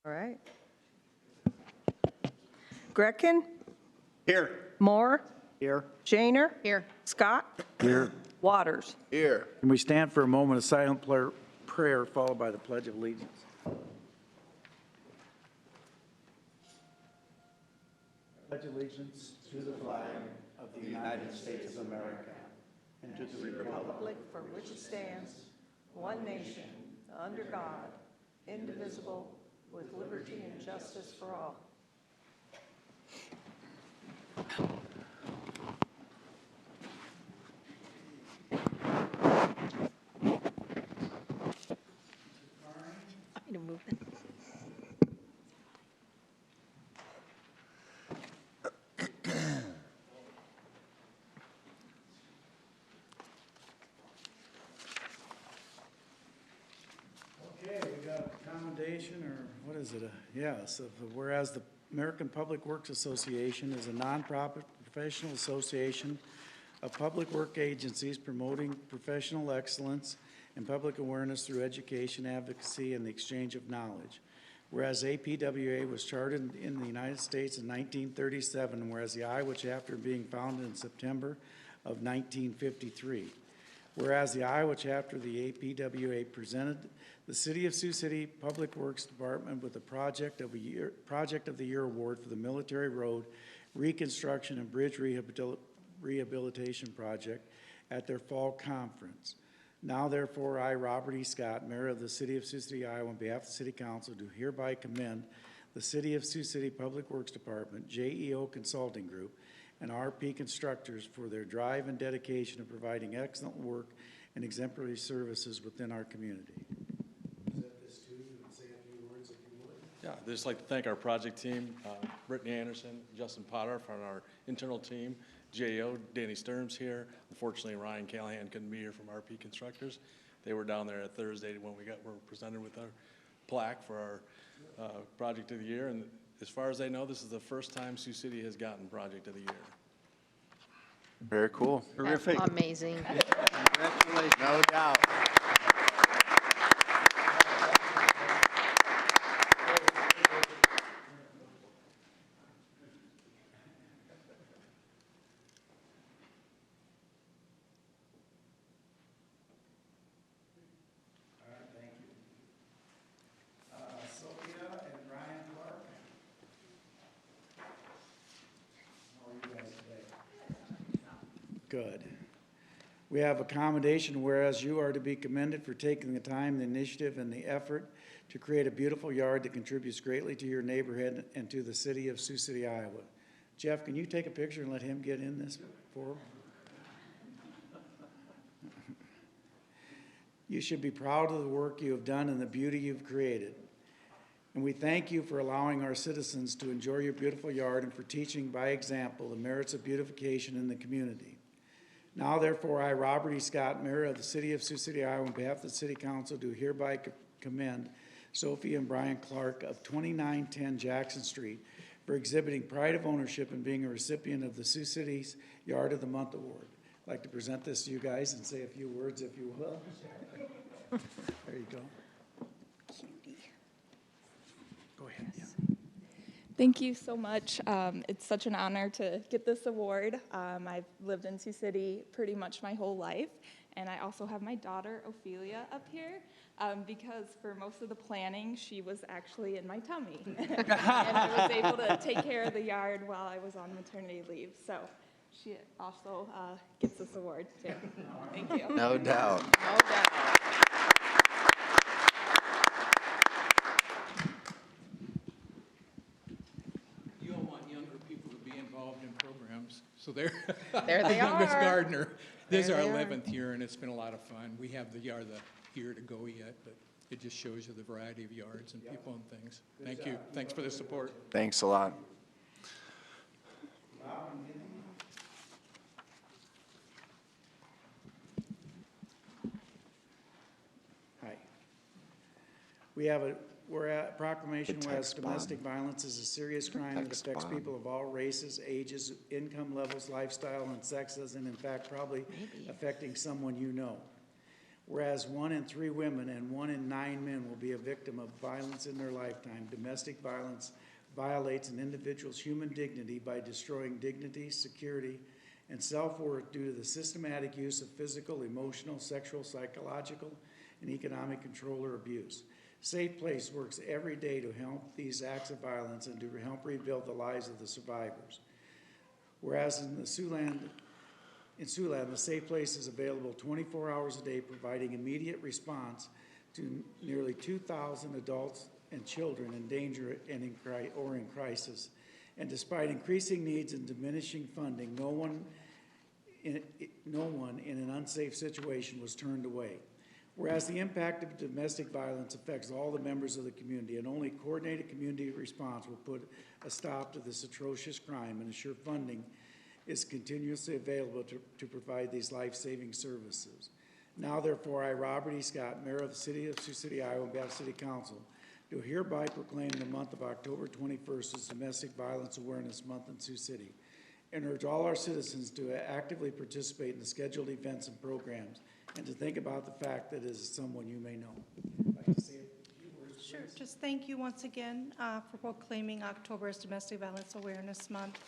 All right. Gretkin? Here. Moore? Here. Shaner? Here. Scott? Here. Waters? Here. Can we stand for a moment of silent prayer followed by the Pledge of Allegiance? Pledge allegiance to the flag of the United States of America and to the republic For which it stands, one nation, under God, indivisible, with liberty and justice for all. I need to move it. Okay, we got a commendation, or what is it? Yes, whereas the American Public Works Association is a nonprofit professional association of public work agencies promoting professional excellence and public awareness through education, advocacy, and the exchange of knowledge. Whereas APWA was chartered in the United States in 1937, whereas the Iowa chapter being founded in September of 1953. Whereas the Iowa chapter of the APWA presented the City of Sioux City Public Works Department with the Project of the Year Award for the Military Road Reconstruction and Bridge Rehabilitation Project at their fall conference. Now therefore, I, Robert E. Scott, Mayor of the City of Sioux City, Iowa, on behalf of the City Council, do hereby commend the City of Sioux City Public Works Department, JEO Consulting Group, and RP Constructors for their drive and dedication of providing excellent work and exemplary services within our community. Present this to you and say a few words if you would. Yeah, I'd just like to thank our project team, Brittany Anderson, Justin Potter from our internal team, JO, Danny Sturms here. Unfortunately, Ryan Callahan couldn't be here from RP Constructors. They were down there at Thursday when were presented with our plaque for our Project of the Year. And as far as I know, this is the first time Sioux City has gotten Project of the Year. Very cool. Terrific. Amazing. Congratulations. No doubt. All right, thank you. Sophia and Ryan Clark. How are you guys today? Good. We have a commendation, whereas you are to be commended for taking the time, the initiative, and the effort to create a beautiful yard that contributes greatly to your neighborhood and to the city of Sioux City, Iowa. Jeff, can you take a picture and let him get in this for? You should be proud of the work you have done and the beauty you've created. And we thank you for allowing our citizens to enjoy your beautiful yard and for teaching by example the merits of beautification in the community. Now, therefore, I, Robert E. Scott, Mayor of the City of Sioux City, Iowa, on behalf of the City Council, do hereby commend Sophie and Brian Clark of 2910 Jackson Street for exhibiting pride of ownership and being a recipient of the Sioux City's Yard of the Month Award. I'd like to present this to you guys and say a few words, if you will. There you go. Go ahead. Yeah. Thank you so much. It's such an honor to get this award. I've lived in Sioux City pretty much my whole life, and I also have my daughter, Ophelia, up here, because for most of the planning, she was actually in my tummy. And I was able to take care of the yard while I was on maternity leave. So she also gets this award, too. Thank you. No doubt. No doubt. You all want younger people to be involved in programs, so they're There the they youngest are. gardener. This is There our they are. 11th year, and it's been a lot of fun. We have the year to go yet, but it just shows you the variety of yards and people and things. Thank you. Thanks for the support. Thanks a lot. Hi. We have a proclamation The whereas text domestic violence is a serious crime that Text affects bomb. people of all races, ages, income levels, lifestyle, and sexes, and in fact probably affecting someone you know. Whereas 1 in 3 women and 1 in 9 men will be a victim of violence in their lifetime, domestic violence violates an individual's human dignity by destroying dignity, security, and self-worth due to the systematic use of physical, emotional, sexual, psychological, and economic control or abuse. Safe Place works every day to help these acts of violence and to help rebuild the lives of the survivors. Whereas in Siouxland, the Safe Place is available 24 hours a day, providing immediate response to nearly 2,000 adults and children in danger and in crisis. And despite increasing needs and diminishing funding, no one in an unsafe situation was turned away. Whereas the impact of domestic violence affects all the members of the community, and only coordinated community response will put a stop to this atrocious crime and ensure funding is continuously available to provide these life-saving services. Now, therefore, I, Robert E. Scott, Mayor of the City of Sioux City, Iowa, and Bath City Council, do hereby proclaim the month of October 21st as Domestic Violence Awareness Month in Sioux City, and urge all our citizens to actively participate in the scheduled events and programs, and to think about the fact that it is someone you may know. I'd like to say a few words, Sure. please. Just thank you once again for proclaiming October as Domestic Violence Awareness Month.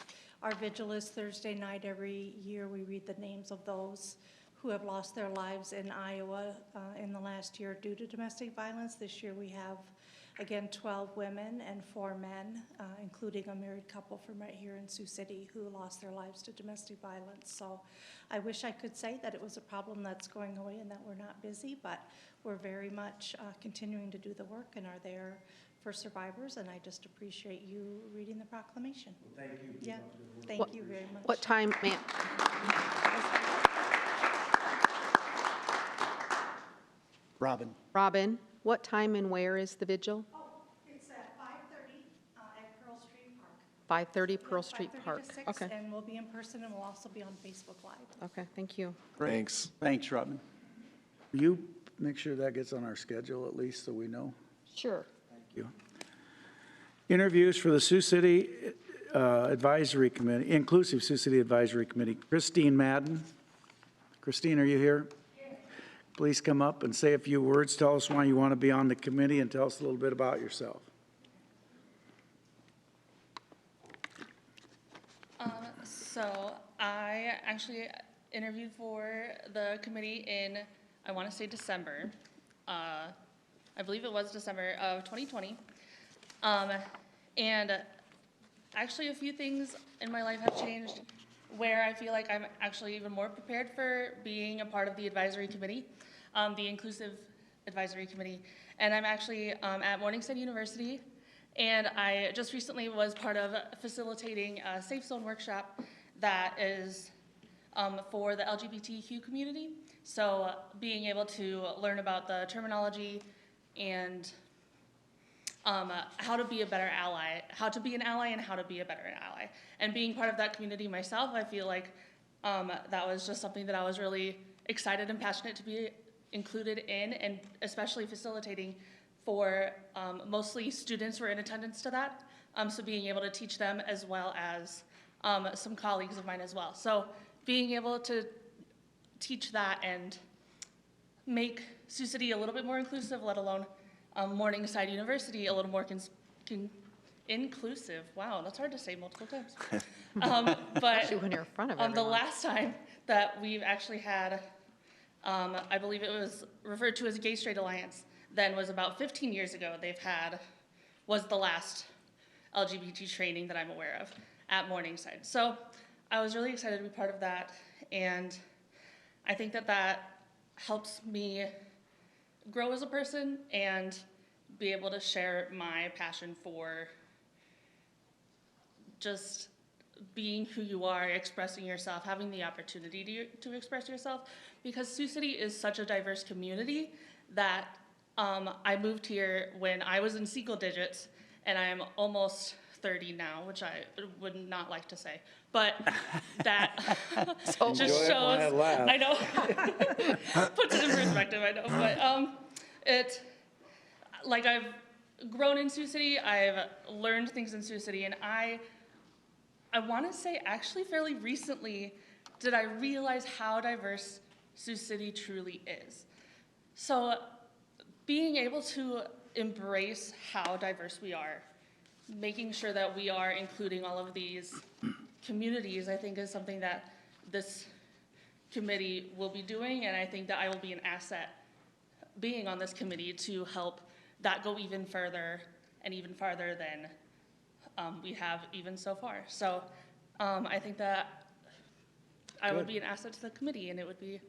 Our vigil is Thursday night. Every year we read the names of those who have lost their lives in Iowa in the last year due to domestic violence. This year we have, again, 12 women and 4 men, including a married couple from right here in Sioux City who lost their lives to domestic violence. So I wish I could say that it was a problem that's going away and that we're not busy, but we're very much continuing to do the work and are there for survivors, and I just appreciate you reading the proclamation. Well, thank you. Yeah, thank you very much. What time, ma'am? Robin, what time and where is the vigil? Oh, it's at 5:30 at Pearl Street Park. 5:30 Pearl Street 5:30 Park. to 6, Okay, and we'll be in person, and we'll also be on Facebook Live. okay, thank you. Thanks. Thanks, Robin. Will you make sure that gets on our schedule at least so we know? Sure. Thank you. Interviews for the Sioux City Advisory Committee, Inclusive Sioux City Advisory Committee. Christine Madden. Christine, are you here? Please come up and say a few words. Tell us why you want to be on the committee and tell us a little bit about yourself. So I actually interviewed for the committee in, I want to say December. I believe it was December of 2020. And actually a few things in my life have changed where I feel like I'm actually even more prepared for being a part of the advisory committee, the Inclusive Advisory Committee. And I'm actually at Morningside University, and I just recently was part of facilitating a Safe Zone workshop that is for the LGBTQ community. So being able to learn about the terminology and how to be a better ally, how to be an ally and how to be a better ally. And being part of that community myself, I feel like that was just something that I was really excited and passionate to be included in, and especially facilitating for mostly students who are in attendance to that. So being able to teach them as well as some colleagues of mine as well. So being able to teach that and make Sioux City a little bit more inclusive, let alone Morningside University a little more inclusive. Wow, that's hard to say multiple times. But Especially when you're in front of the everyone. last time that we've actually had, I believe it was referred to as a Gay Straight Alliance, then was about 15 years ago. Was the last LGBT training that I'm aware of at Morningside. So I was really excited to be part of that, and I think that that helps me grow as a person and be able to share my passion for just being who you are, expressing yourself, having the opportunity to express yourself, because Sioux City is such a diverse community that I moved here when I was in single digits, and I am almost 30 now, which I would not like to say, but that just Enjoy it while it shows, lasts. I know, puts it in perspective, I know, but like I've grown in Sioux City, I've learned things in Sioux City, and I want to say actually fairly recently did I realize how diverse Sioux City truly is. So being able to embrace how diverse we are, making sure that we are including all of these communities, I think is something that this committee will be doing, and I think that I will be an asset being on this committee to help that go even further and even farther than we have even so far. So I think that I would be an asset to the committee, and it would be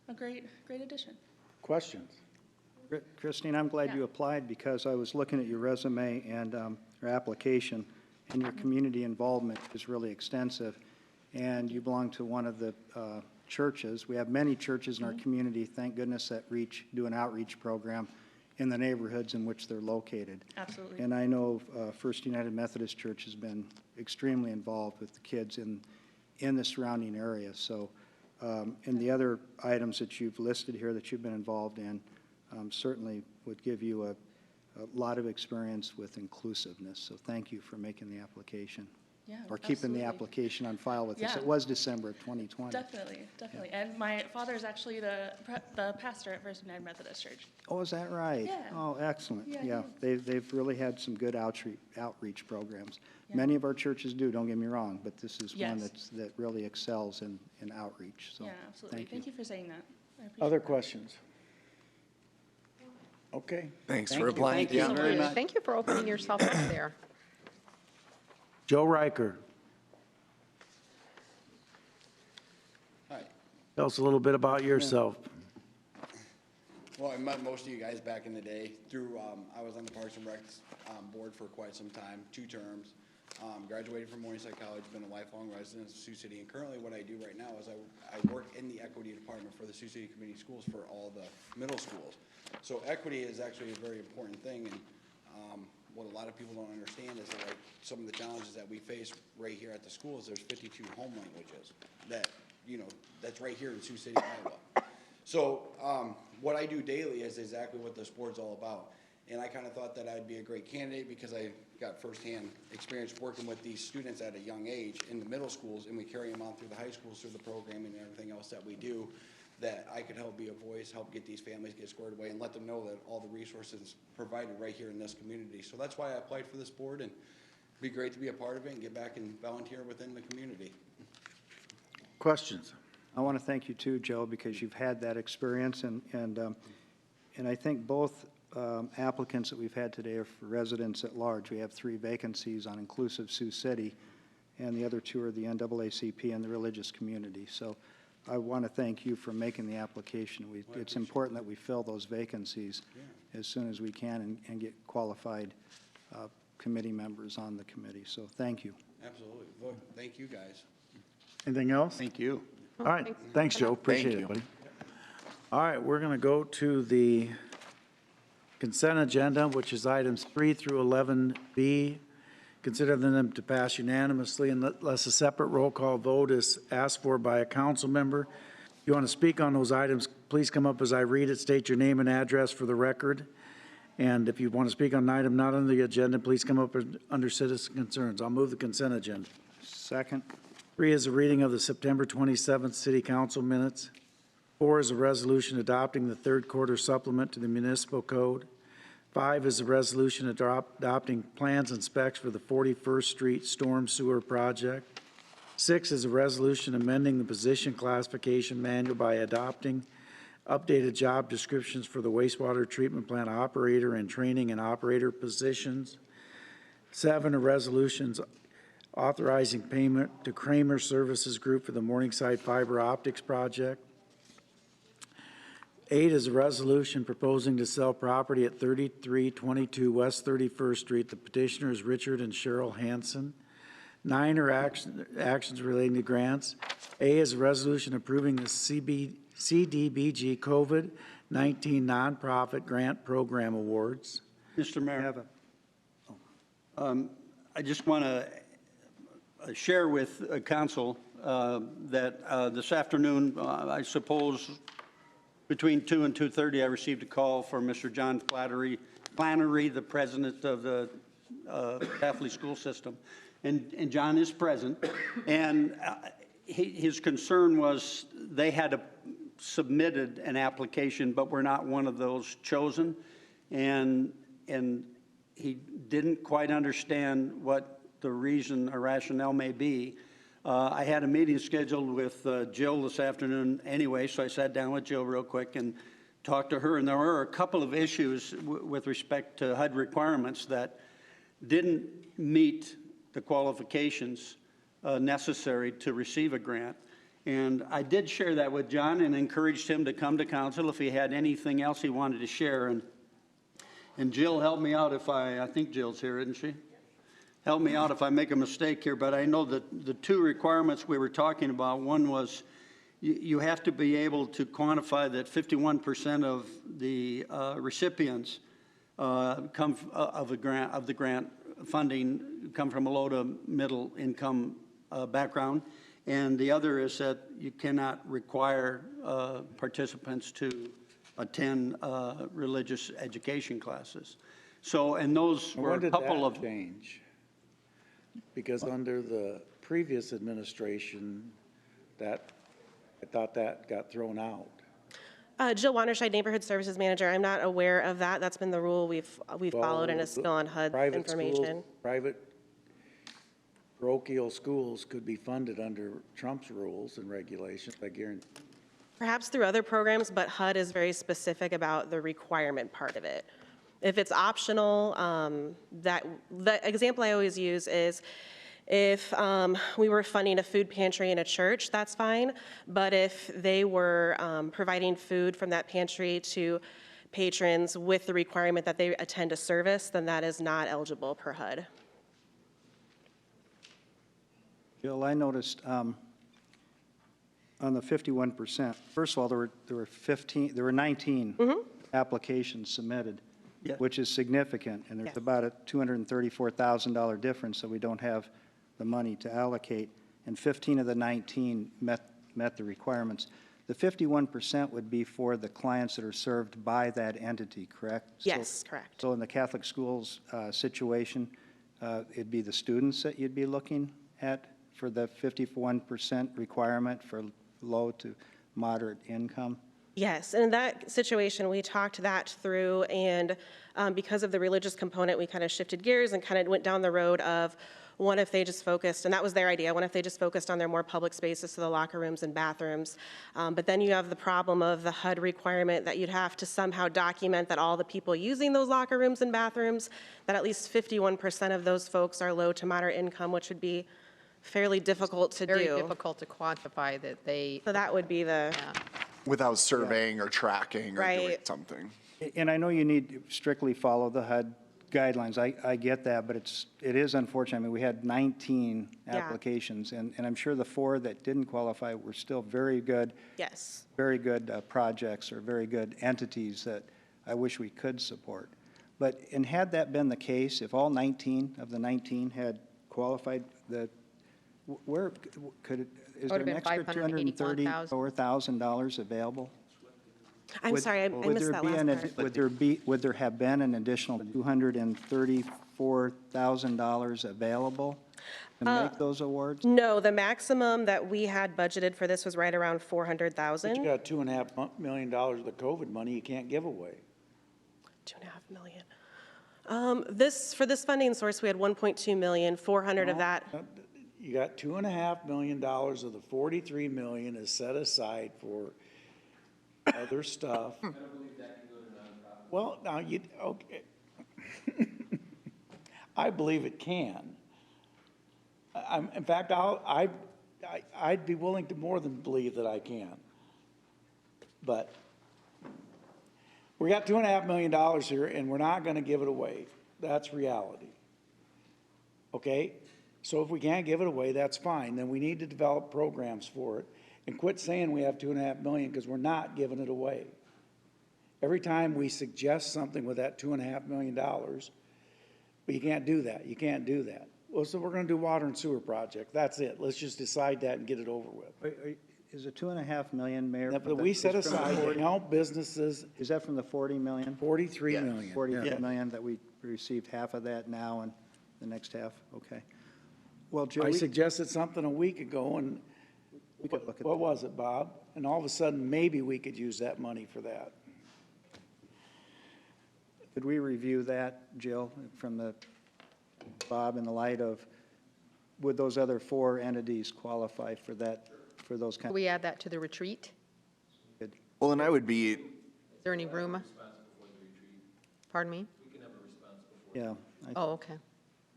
a great addition. Questions? Christine, I'm glad Yeah. you applied because I was looking at your resume and your application, and your community involvement is really extensive. And you belong to one of the churches. We have many churches in our community, thank goodness, that do an outreach program in the neighborhoods in which they're located. Absolutely. And I know First United Methodist Church has been extremely involved with the kids in the surrounding area. So, and the other items that you've listed here that you've been involved in certainly would give you a lot of experience with inclusiveness. So thank you for making the application. Yeah, Or keeping the absolutely. application on file with us. Yeah. It was December of 2020. Definitely. And my father is actually the pastor at First United Methodist Church. Oh, is that right? Yeah. Oh, excellent. Yeah, Yeah, they've really had some good outreach programs. Yeah. Many of our churches do, don't get me wrong, but this is one Yes. that really excels in outreach, so. Yeah, absolutely. Thank you. For saying that. I appreciate Other that. questions? Okay. Thanks Thank for you. applying. Thank you Yeah. very much. Thank you for opening yourself up there. Joe Riker. Hi. Tell us a little bit about yourself. Well, I met most of you guys back in the day through, I was on the Parks and Recs board for quite some time, 2 terms. Graduated from Morningside College, been a lifelong resident of Sioux City, and currently what I do right now is I work in the equity department for the Sioux City Community Schools for all the middle schools. So equity is actually a very important thing, and what a lot of people don't understand is that, like, some of the challenges that we face right here at the schools, there's 52 home languages that, that's right here in Sioux City, Iowa. So what I do daily is exactly what this board's all about. And I kind of thought that I'd be a great candidate because I got firsthand experience working with these students at a young age in the middle schools, and we carry them on through the high schools, through the programming and everything else that we do, that I could help be a voice, help get these families get squared away, and let them know that all the resources provided right here in this community. So that's why I applied for this board, and it'd be great to be a part of it and get back and volunteer within the community. Questions? I want to thank you too, Joe, because you've had that experience, and I think both applicants that we've had today are for residents at large. We have 3 vacancies on Inclusive Sioux City, and the other 2 are the NAACP and the religious community. So I want to thank you for making the application. It's important that we fill those vacancies as soon as we can and get qualified committee members on the committee. So thank you. Absolutely. Look, thank you guys. Anything else? Thank you. All right, thanks, Joe, appreciate it, you. buddy. All right, we're going to go to the consent agenda, which is items 3 through 11B. Consider them to pass unanimously unless a separate roll call vote is asked for by a council member. If you want to speak on those items, please come up as I read it, state your name and address for the record. And if you want to speak on an item not on the agenda, please come up under citizen concerns. I'll move the consent agenda. Second. 3 is a reading of the September 27th City Council minutes. 4 is a resolution adopting the 3rd quarter supplement to the municipal code. 5 is a resolution adopting plans and specs for the 41st Street Storm Sewer Project. 6 is a resolution amending the position classification manual by adopting updated job descriptions for the wastewater treatment plant operator and training and operator positions. 7 are resolutions authorizing payment to Kramer Services Group for the Morningside Fiber Optics Project. 8 is a resolution proposing to sell property at 3322 West 31st Street. The petitioner is Richard and Cheryl Hansen. 9 are actions relating to grants. A is a resolution approving the CDBG COVID-19 nonprofit grant program awards. Mr. Mayor, I just want to share with council that this afternoon, I suppose between 2 and 2:30, I received a call from Mr. John Flannery, the president of the Catholic school system. And John is present. And his concern was they had to submitted an application, but we're not one of those chosen. And he didn't quite understand what the reason or rationale may be. I had a meeting scheduled with Jill this afternoon anyway, so I sat down with Jill real quick and talked to her, and there were a couple of issues with respect to HUD requirements that didn't meet the qualifications necessary to receive a grant. And I did share that with John and encouraged him to come to council if he had anything else he wanted to share. And Jill helped me out if I think Jill's here, isn't she? Help me out if I make a mistake here, but I know that the two requirements we were talking about, one was you have to be able to quantify that 51% of the recipients come of the grant funding come from a low to middle income background, and the other is that you cannot require participants to attend religious education classes. So, and those were a couple of change? Because under the previous administration, I thought that got thrown out. Jill Wanderscheid, Neighborhood Services Manager. I'm not aware of that. That's been the rule we've followed, and it's still on HUD information. Private parochial schools could be funded under Trump's rules and regulations, I guarantee. Perhaps through other programs, but HUD is very specific about the requirement part of it. If it's optional, the example I always use is if we were funding a food pantry in a church, that's fine. But if they were providing food from that pantry to patrons with the requirement that they attend a service, then that is not eligible per HUD. Jill, I noticed on the 51%, first of all, there were 19 applications submitted. Yeah. Which is significant, and there's about a $234,000 difference that we don't have the money to allocate, and 15 of the 19 met the requirements. The 51% would be for the clients that are served by that entity, correct? Yes, correct. So in the Catholic schools situation, it'd be the students that you'd be looking at for the 51% requirement for low to moderate income? Yes, and in that situation, we talked that through, and because of the religious component, we kind of shifted gears and kind of went down the road of, what if they just focused, and that was their idea, what if they just focused on their more public spaces, so the locker rooms and bathrooms. But then you have the problem of the HUD requirement that you'd have to somehow document that all the people using those locker rooms and bathrooms, that at least 51% of those folks are low to moderate income, which would be fairly difficult to do. Very difficult to quantify that they. So that would be the. Without surveying or tracking or doing something. And I know you need to strictly follow the HUD guidelines. I get that, but it is unfortunate. I mean, we had 19 applications, and I'm sure the 4 that didn't qualify were still very good. Yes. Very good projects or very good entities that I wish we could support. But, and had that been the case, if all 19 of the 19 had qualified, where could it, is there an extra $234,000 available? I'm sorry, I missed that last part. Would there have been an additional $234,000 available to make those awards? No, the maximum that we had budgeted for this was right around $400,000. But you got $2.5 million of the COVID money you can't give away. $2.5 million. For this funding source, we had 1.2 million. 400 of that. You got $2.5 million of the 43 million is set aside for other stuff. I don't believe that can go to nonprofit. Well, now okay. I believe it can. In fact, I'd be willing to more than believe that I can. But we got $2.5 million here, and we're not going to give it away. That's reality. Okay? So if we can't give it away, that's fine. Then we need to develop programs for it and quit saying we have $2.5 million, because we're not giving it away. Every time we suggest something with that $2.5 million, but you can't do that. You can't do that. Well, so we're going to do water and sewer project. That's it. Let's just decide that and get it over with. Is it $2.5 million, Mayor? That we set aside to help businesses. Is that from the 40 million? 43 million. 43 million that we received half of that now and the next half? Okay. Well, Joe, I suggested something a week ago, and We could look at What was it, Bob? And all of a sudden, maybe we could use that money for that. Could we review that, Jill, from the, Bob, in the light of, would those other 4 entities qualify for that, for those Can kind we add that to the retreat? of? Well, and I would be, Is there any room? Pardon me? Yeah. Oh, okay.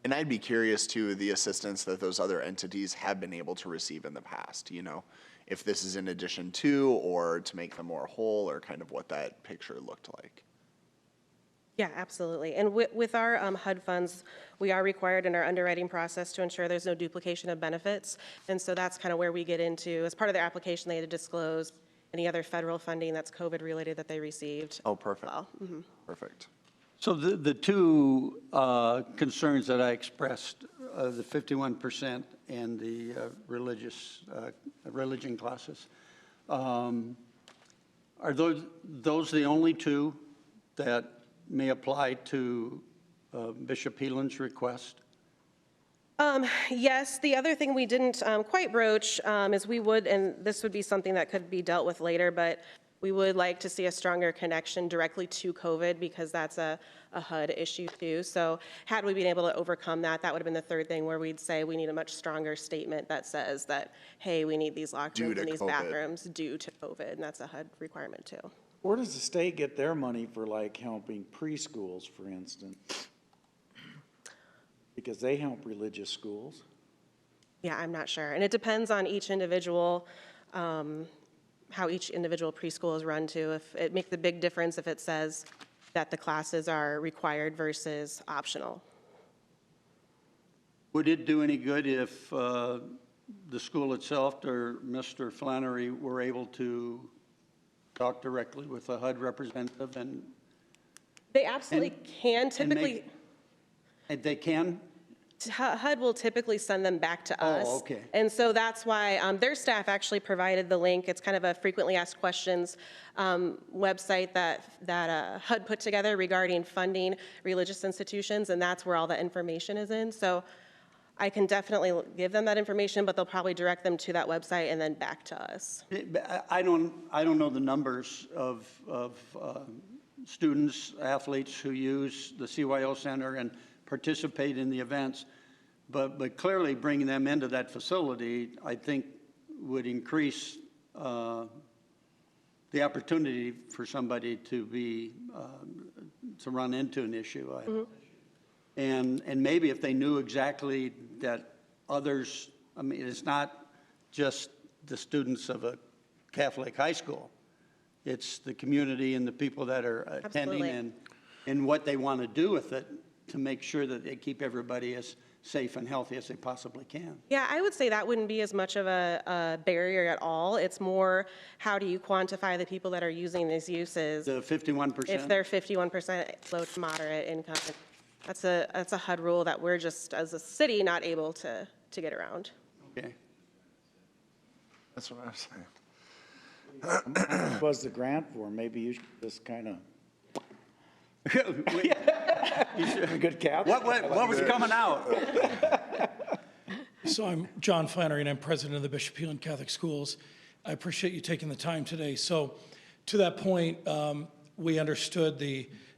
and I'd be curious too, the assistance that those other entities have been able to receive in the past, you know? If this is in addition to, or to make them more whole, or kind of what that picture looked like. Yeah, absolutely. And with our HUD funds, we are required in our underwriting process to ensure there's no duplication of benefits. And so that's kind of where we get into, as part of their application, they had to disclose any other federal funding that's COVID-related that they received. Oh, perfect. Well, Perfect. So the two concerns that I expressed, the 51% and the religion classes, are those the only two that may apply to Bishop Heelan's request? Yes, the other thing we didn't quite broach is we would, and this would be something that could be dealt with later, but we would like to see a stronger connection directly to COVID because that's a HUD issue too. So had we been able to overcome that, that would have been the third thing where we'd say we need a much stronger statement that says that, hey, we need these locker rooms and these bathrooms due to COVID, and that's a HUD requirement too. Where does the state get their money for like helping preschools, for instance? Because they help religious schools. Yeah, I'm not sure. And it depends on each individual, how each individual preschool is run too. If it makes a big difference if it says that the classes are required versus optional. Would it do any good if the school itself or Mr. Flannery were able to talk directly with a HUD representative and? They absolutely can. Typically, And they can? HUD will typically send them back to us. Oh, okay. And so that's why their staff actually provided the link. It's kind of a frequently asked questions website that HUD put together regarding funding religious institutions, and that's where all the information is in. So I can definitely give them that information, but they'll probably direct them to that website and then back to us. I don't know the numbers of students, athletes who use the CYO Center and participate in the events, but clearly bringing them into that facility, I think, would increase the opportunity for somebody to run into an issue. And maybe if they knew exactly that others, I mean, it's not just the students of a Catholic high school. It's the community and the people that are attending and what they want to do with it to make sure that they keep everybody as safe and healthy as they possibly can. Yeah, I would say that wouldn't be as much of a barrier at all. It's more, how do you quantify the people that are using these uses? The 51%? If they're 51% low to moderate income. That's a HUD rule that we're just, as a city, not able to get around. Okay. That's what I was saying. How much was the grant for? Maybe you should just kind of. Good cap. What was coming out? So I'm John Flannery, and I'm president of the Bishop Heelan Catholic Schools. I appreciate you taking the time today. So to that point, we understood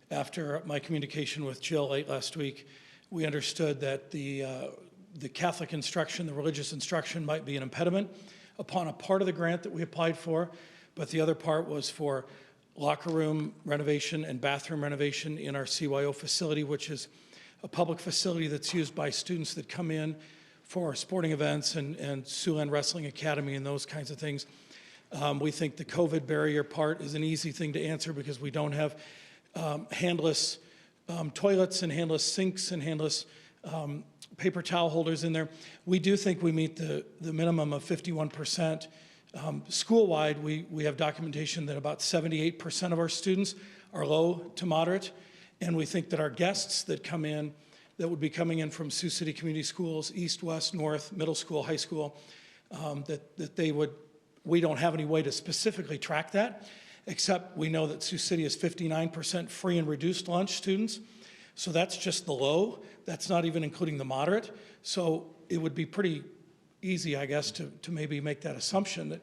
after my communication with Jill late last week, we understood that the Catholic instruction, the religious instruction, might be an impediment upon a part of the grant that we applied for, but the other part was for locker room renovation and bathroom renovation in our CYO facility, which is a public facility that's used by students that come in for sporting events and Siouxland Wrestling Academy and those kinds of things. We think the COVID barrier part is an easy thing to answer because we don't have handless toilets and handless sinks and handless paper towel holders in there. We do think we meet the minimum of 51%. School-wide, we have documentation that about 78% of our students are low to moderate, and we think that our guests that come in, that would be coming in from Sioux City Community Schools, East, West, North, middle school, high school, that they would, we don't have any way to specifically track that, except we know that Sioux City is 59% free and reduced lunch students. So that's just the low. That's not even including the moderate. So it would be pretty easy, I guess, to maybe make that assumption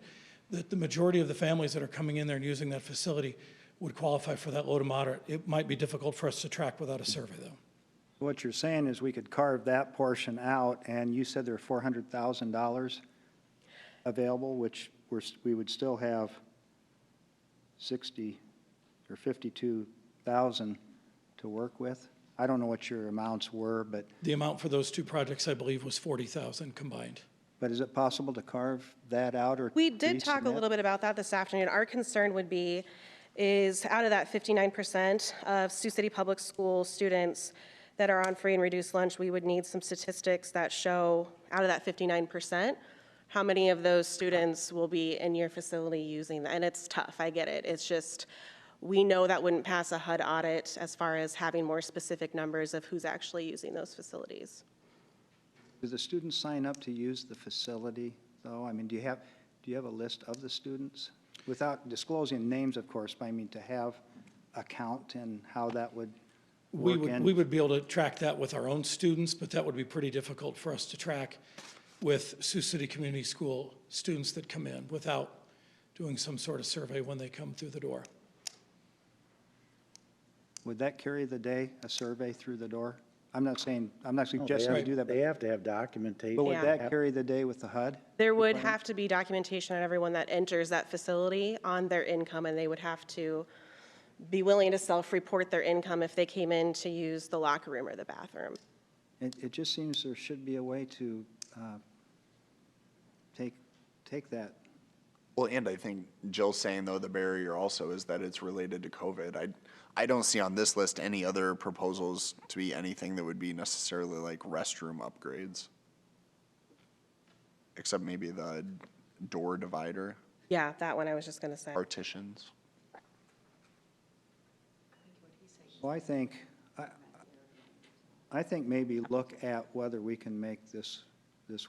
that the majority of the families that are coming in there and using that facility would qualify for that low to moderate. It might be difficult for us to track without a survey, though. What you're saying is we could carve that portion out, and you said there are $400,000 available, which we would still have 60 or 52,000 to work with. I don't know what your amounts were, but The amount for those two projects, I believe, was 40,000 combined. is it possible to carve that out or? We did talk a little bit about that this afternoon. Our concern would be is out of that 59% of Sioux City Public School students that are on free and reduced lunch, we would need some statistics that show out of that 59%, how many of those students will be in your facility using that. And it's tough, I get it. It's just, we know that wouldn't pass a HUD audit as far as having more specific numbers of who's actually using those facilities. Do the students sign up to use the facility, though? I mean, do you have a list of the students? Without disclosing names, of course, but I mean to have a count and how that would work in? We would be able to track that with our own students, but that would be pretty difficult for us to track with Sioux City Community School students that come in without doing some sort of survey when they come through the door. Would that carry the day, a survey through the door? I'm not suggesting we do that, They have to have documentation. but would Yeah. that carry the day with the HUD? There would have to be documentation on everyone that enters that facility on their income, and they would have to be willing to self-report their income if they came in to use the locker room or the bathroom. It just seems there should be a way to take that. Well, and I think Jill's saying, though, the barrier also is that it's related to COVID. I don't see on this list any other proposals to be anything that would be necessarily like restroom upgrades. Except maybe the door divider, Yeah, that one I was just gonna say. partitions. Well, I think maybe look at whether we can make this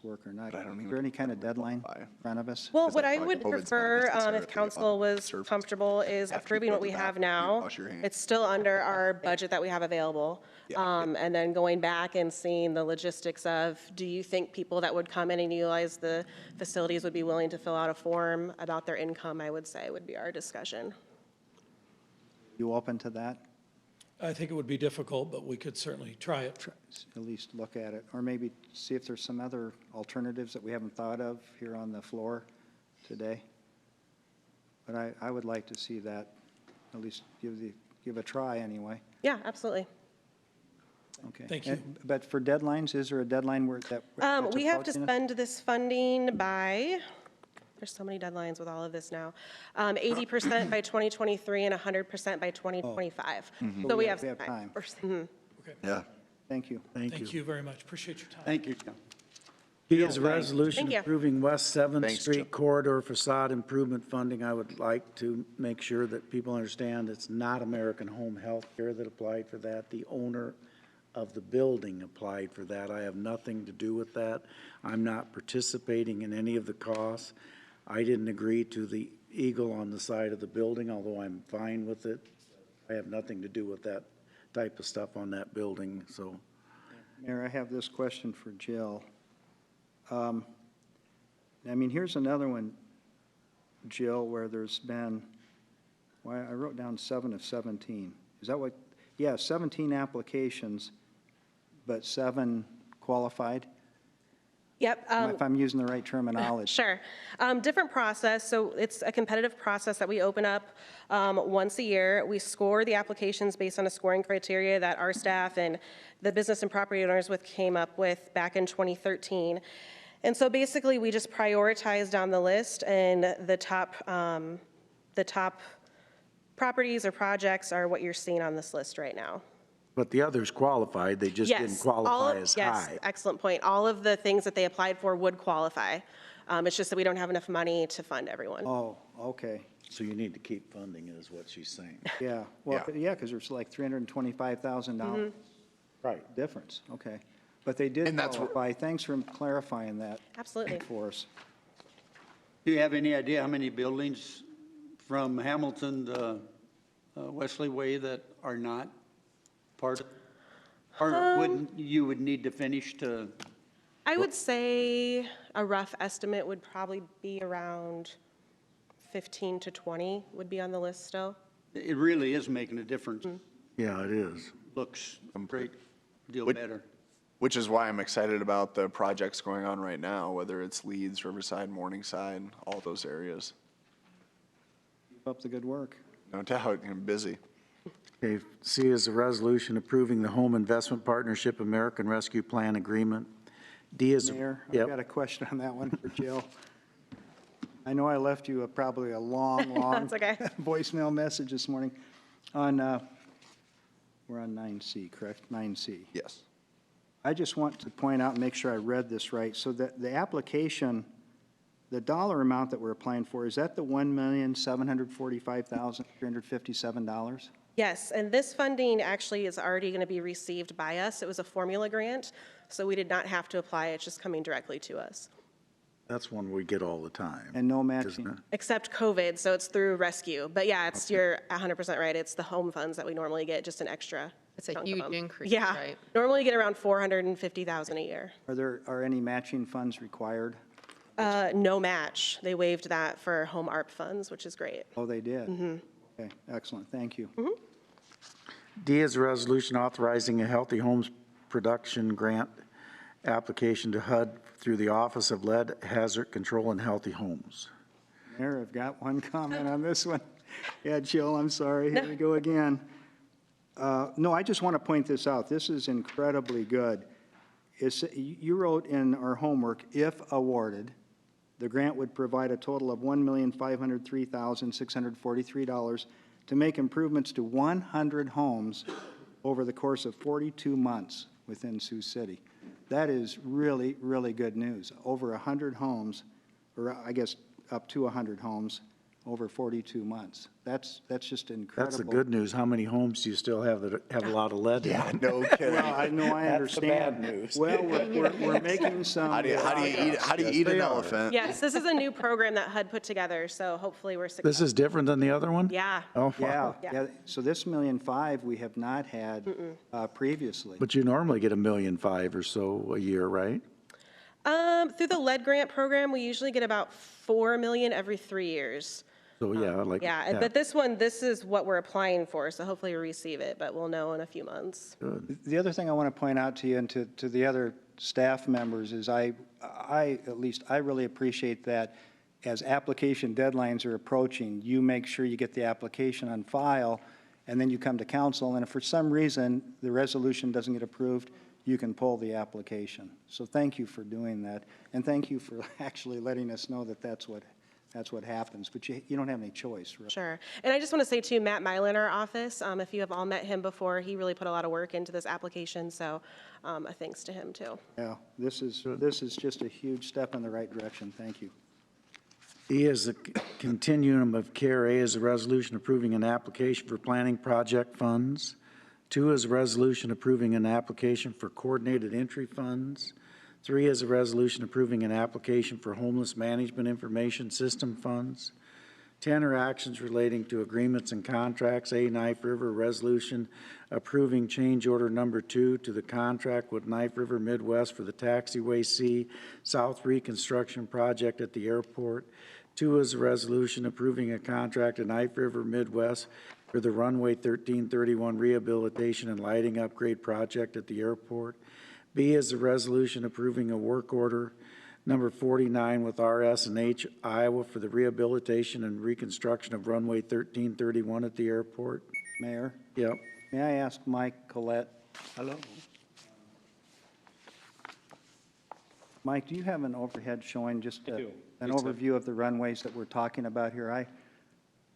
work or not. But I don't Is even there any kind of deadline in front of us? Well, Is what that I like would COVID's not prefer, necessarily if council was surface? comfortable, is Have to approving what go to we the have bathroom, now. wash your hands. It's still under our budget that we have available. And then going back and seeing the logistics of, do you think people that would come in and utilize the facilities would be willing to fill out a form about their income, I would say, would be our discussion. You open to that? I think it would be difficult, but we could certainly try it. At least look at it, or maybe see if there's some other alternatives that we haven't thought of here on the floor today. But I would like to see that, at least give a try anyway. Yeah, absolutely. Okay. Thank you. But for deadlines, is there a deadline that's We have to approaching us? spend this funding by, there's so many deadlines with all of this now, 80% by 2023 and 100% by 2025. So we have some time. Mhm. Yeah. Thank you. Thank you very much. Appreciate your time. Thank you. He is a resolution Thank you. approving West 7th Thanks, Joe. Street corridor facade improvement funding. I would like to make sure that people understand it's not American Home Health Care that applied for that. The owner of the building applied for that. I have nothing to do with that. I'm not participating in any of the costs. I didn't agree to the eagle on the side of the building, although I'm fine with it. I have nothing to do with that type of stuff on that building, so. Mayor, I have this question for Jill. I mean, here's another one, Jill, where there's been, well, I wrote down 7 of 17. Is that what, yeah, 17 applications, but 7 qualified? Yep. If I'm using the right terminology. Sure. Different process. So it's a competitive process that we open up once a year. We score the applications based on a scoring criteria that our staff and the business and property owners came up with back in 2013. And so basically, we just prioritize down the list, and the top properties or projects are what you're seeing on this list right now. But the others qualified, they just didn't qualify as Yes, high. excellent point. All of the things that they applied for would qualify. It's just that we don't have enough money to fund everyone. Oh, okay. So you need to keep funding is what she's saying. Yeah, well, yeah, because there's like $325,000 Right. difference, okay. But they did And that's what- qualify. Thanks for clarifying that Absolutely. for us. Do you have any idea how many buildings from Hamilton to Wesley Way that are not part of, or you would need to finish to I would say a rough estimate would probably be around 15 to 20 would be on the list still. It really is making a difference. Yeah, it is. Looks a great deal Would- better. Which is why I'm excited about the projects going on right now, whether it's Leeds, Riverside, Morningside, all those areas. Keep up the good work. No doubt, I'm busy. Okay, C is a resolution approving the Home Investment Partnership American Rescue Plan Agreement. D is. Mayor, I've Yep. got a question on that one for Jill. I know I left you probably a long, long That's okay. voicemail message this morning on, we're on 9C, correct? 9C. Yes. I just want to point out and make sure I read this right. So the application, the dollar amount that we're applying for, is that the $1,745,357? Yes, and this funding actually is already going to be received by us. It was a formula grant, so we did not have to apply. It's just coming directly to us. That's one we get all the time. And no isn't matching? it? Except COVID, so it's through rescue. But yeah, you're 100% right. It's the home funds that we normally get, just an extra. It's a chunk of huge them. increase, Yeah. right? Normally you get around 450,000 a year. Are any matching funds required? No match. They waived that for home ARP funds, which is great. Oh, they did? Okay, excellent, thank you. D is a resolution authorizing a Healthy Homes Production Grant application to HUD through the Office of Lead Hazard Control and Healthy Homes. Mayor, I've got one comment on this one. Yeah, Jill, I'm sorry, here we go again. No, I just want to point this out. This is incredibly good. You wrote in our homework, if awarded, the grant would provide a total of $1,503,643 to make improvements to 100 homes over the course of 42 months within Sioux City. That is really, really good news. Over 100 homes, or I guess up to 100 homes over 42 months. That's just incredible. That's the good news. How many homes do you still have that have a lot of lead in? Yeah, no kidding. Well, I know, I That's the bad understand. news. Well, we're making some. How do you eat an elephant? Yes, this is a new program that HUD put together, so hopefully we're successful. This is different than the other one? Yeah. Oh, Yeah, wow. yeah. So this $1.5 million we have not had previously. But you normally get $1.5 million or so a year, right? Through the lead grant program, we usually get about 4 million every 3 years. So, yeah, like. Yeah, but this is what we're applying for, so hopefully we receive it, but we'll know in a few months. The other thing I want to point out to you and to the other staff members is at least I really appreciate that as application deadlines are approaching, you make sure you get the application on file, and then you come to council, and if for some reason the resolution doesn't get approved, you can pull the application. So thank you for doing that, and thank you for actually letting us know that that's what happens, but you don't have any choice, really. Sure. And I just want to say too, Matt Mylan in our office, if you have all met him before, he really put a lot of work into this application, so a thanks to him too. Yeah, this is just a huge step in the right direction. Thank you. E is a continuum of care. A is a resolution approving an application for planning project funds. 2 is a resolution approving an application for coordinated entry funds. 3 is a resolution approving an application for homeless management information system funds. 10 are actions relating to agreements and contracts. A, Knife River resolution approving change order number 2 to the contract with Knife River Midwest for the taxiway C South Reconstruction Project at the airport. 2 is a resolution approving a contract to Knife River Midwest for the runway 1331 rehabilitation and lighting upgrade project at the airport. B is a resolution approving a work order number 49 with RS&H Iowa for the rehabilitation and reconstruction of runway 1331 at the airport. Mayor? Yep. May I ask Mike Collette? Hello. Mike, do you have an overhead showing just an overview of the runways that we're talking about here?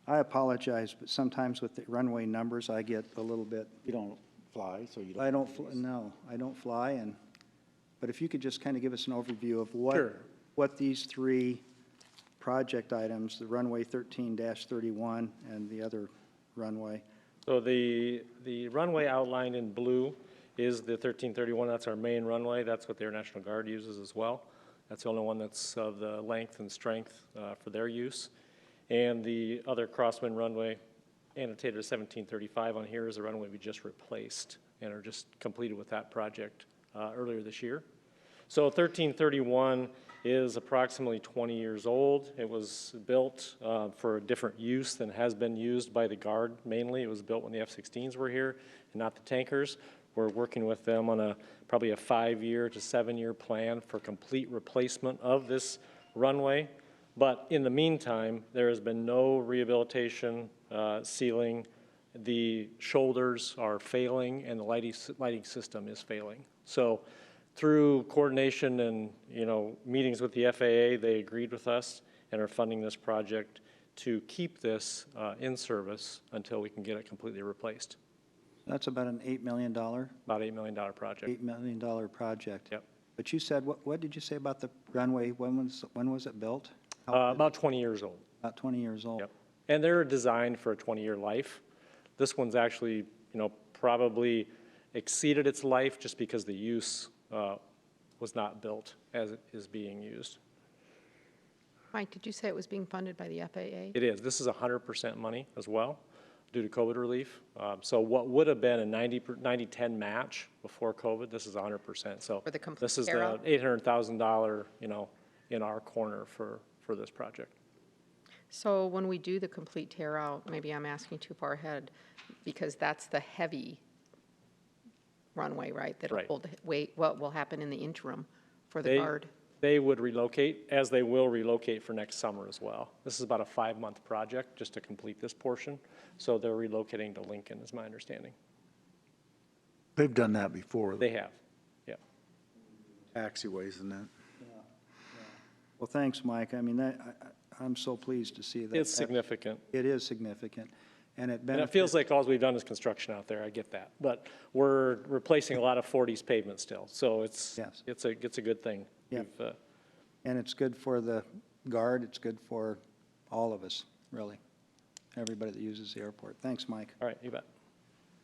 I apologize, but sometimes with the runway numbers, I get a little bit. You don't fly, so you don't. I don't, no, I don't fly, but if you could just kind of give us an overview of Sure. what these 3 project items, the runway 13-31 and the other runway. So the runway outlined in blue is the 1331. That's our main runway. That's what the Air National Guard uses as well. That's the only one that's of the length and strength for their use. And the other crosswind runway, annotated as 1735 on here, is a runway we just replaced and are just completed with that project earlier this year. So 1331 is approximately 20 years old. It was built for a different use than has been used by the Guard mainly. It was built when the F-16s were here and not the tankers. We're working with them on probably a 5-year to 7-year plan for complete replacement of this runway. But in the meantime, there has been no rehabilitation, sealing. The shoulders are failing and the lighting system is failing. So through coordination and, meetings with the FAA, they agreed with us and are funding this project to keep this in service until we can get it completely replaced. That's about an $8 million? About $8 million project. $8 million project. Yep. But you said, what did you say about the runway? When was it built? About 20 years old. About 20 years old. Yep. And they're designed for a 20-year life. This one's actually, probably exceeded its life just because the use was not built as it is being used. Mike, did you say it was being funded by the FAA? It is. This is 100% money as well due to COVID relief. So what would have been a 90-10 match before COVID, this is 100%. So For the complete this is the tear-out? $800,000, in our corner for this project. So when we do the complete tear out, maybe I'm asking too far ahead, because that's the heavy runway, right? That'll Right. hold the weight. What will happen in the interim for the Guard? They would relocate, as they will relocate for next summer as well. This is about a 5-month project just to complete this portion. So they're relocating to Lincoln, is my understanding. They've done that before. They have, yeah. Taxiways and that. Well, thanks, Mike. I mean, I'm so pleased to see that. It's significant. It is significant. And it And it feels like all we've done is construction out there, I get that. But we're replacing a lot of 40s pavement still, so it's a good thing. Yeah. We've, And it's good for the Guard, it's good for all of us, really, everybody that uses the airport. Thanks, Mike. All right, you bet.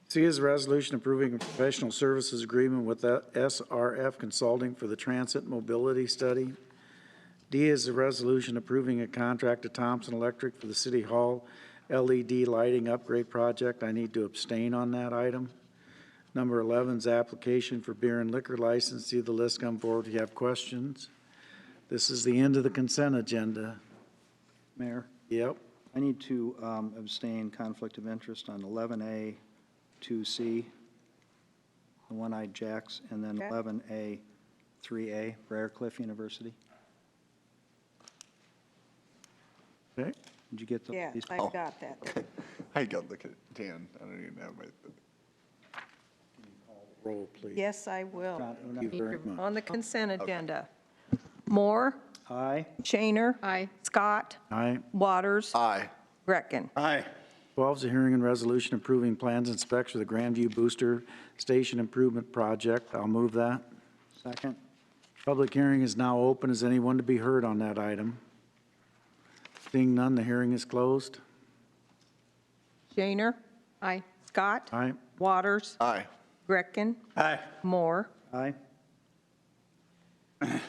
C is a resolution approving a professional services agreement with SRF Consulting for the Transit Mobility Study. D is a resolution approving a contract to Thompson Electric for the City Hall LED lighting upgrade project. I need to abstain on that item. Number 11 is application for beer and liquor license. See the list come forward if you have questions. This is the end of the consent agenda. Mayor? Yep. I need to abstain, conflict of interest on 11A, 2C, the One-Eyed Jacks, and then Okay. 11A, 3A, Briar Cliff University. Okay. Did you get those? Yeah, these? I've got that. I gotta look at Dan. I don't even have my. Roll, please. Yes, I will. Thank you very much. On the consent agenda, Moore, Aye. Shaner. Aye. Scott. Aye. Waters. Aye. Gretkin. Aye. 12 is a hearing and resolution approving plans and specs for the Grandview Booster Station Improvement Project. I'll move that. Second. Public hearing is now open. Is anyone to be heard on that item? Seeing none, the hearing is closed. Shaner. Aye. Scott. Aye. Waters. Aye. Gretkin. Aye. Moore. Aye.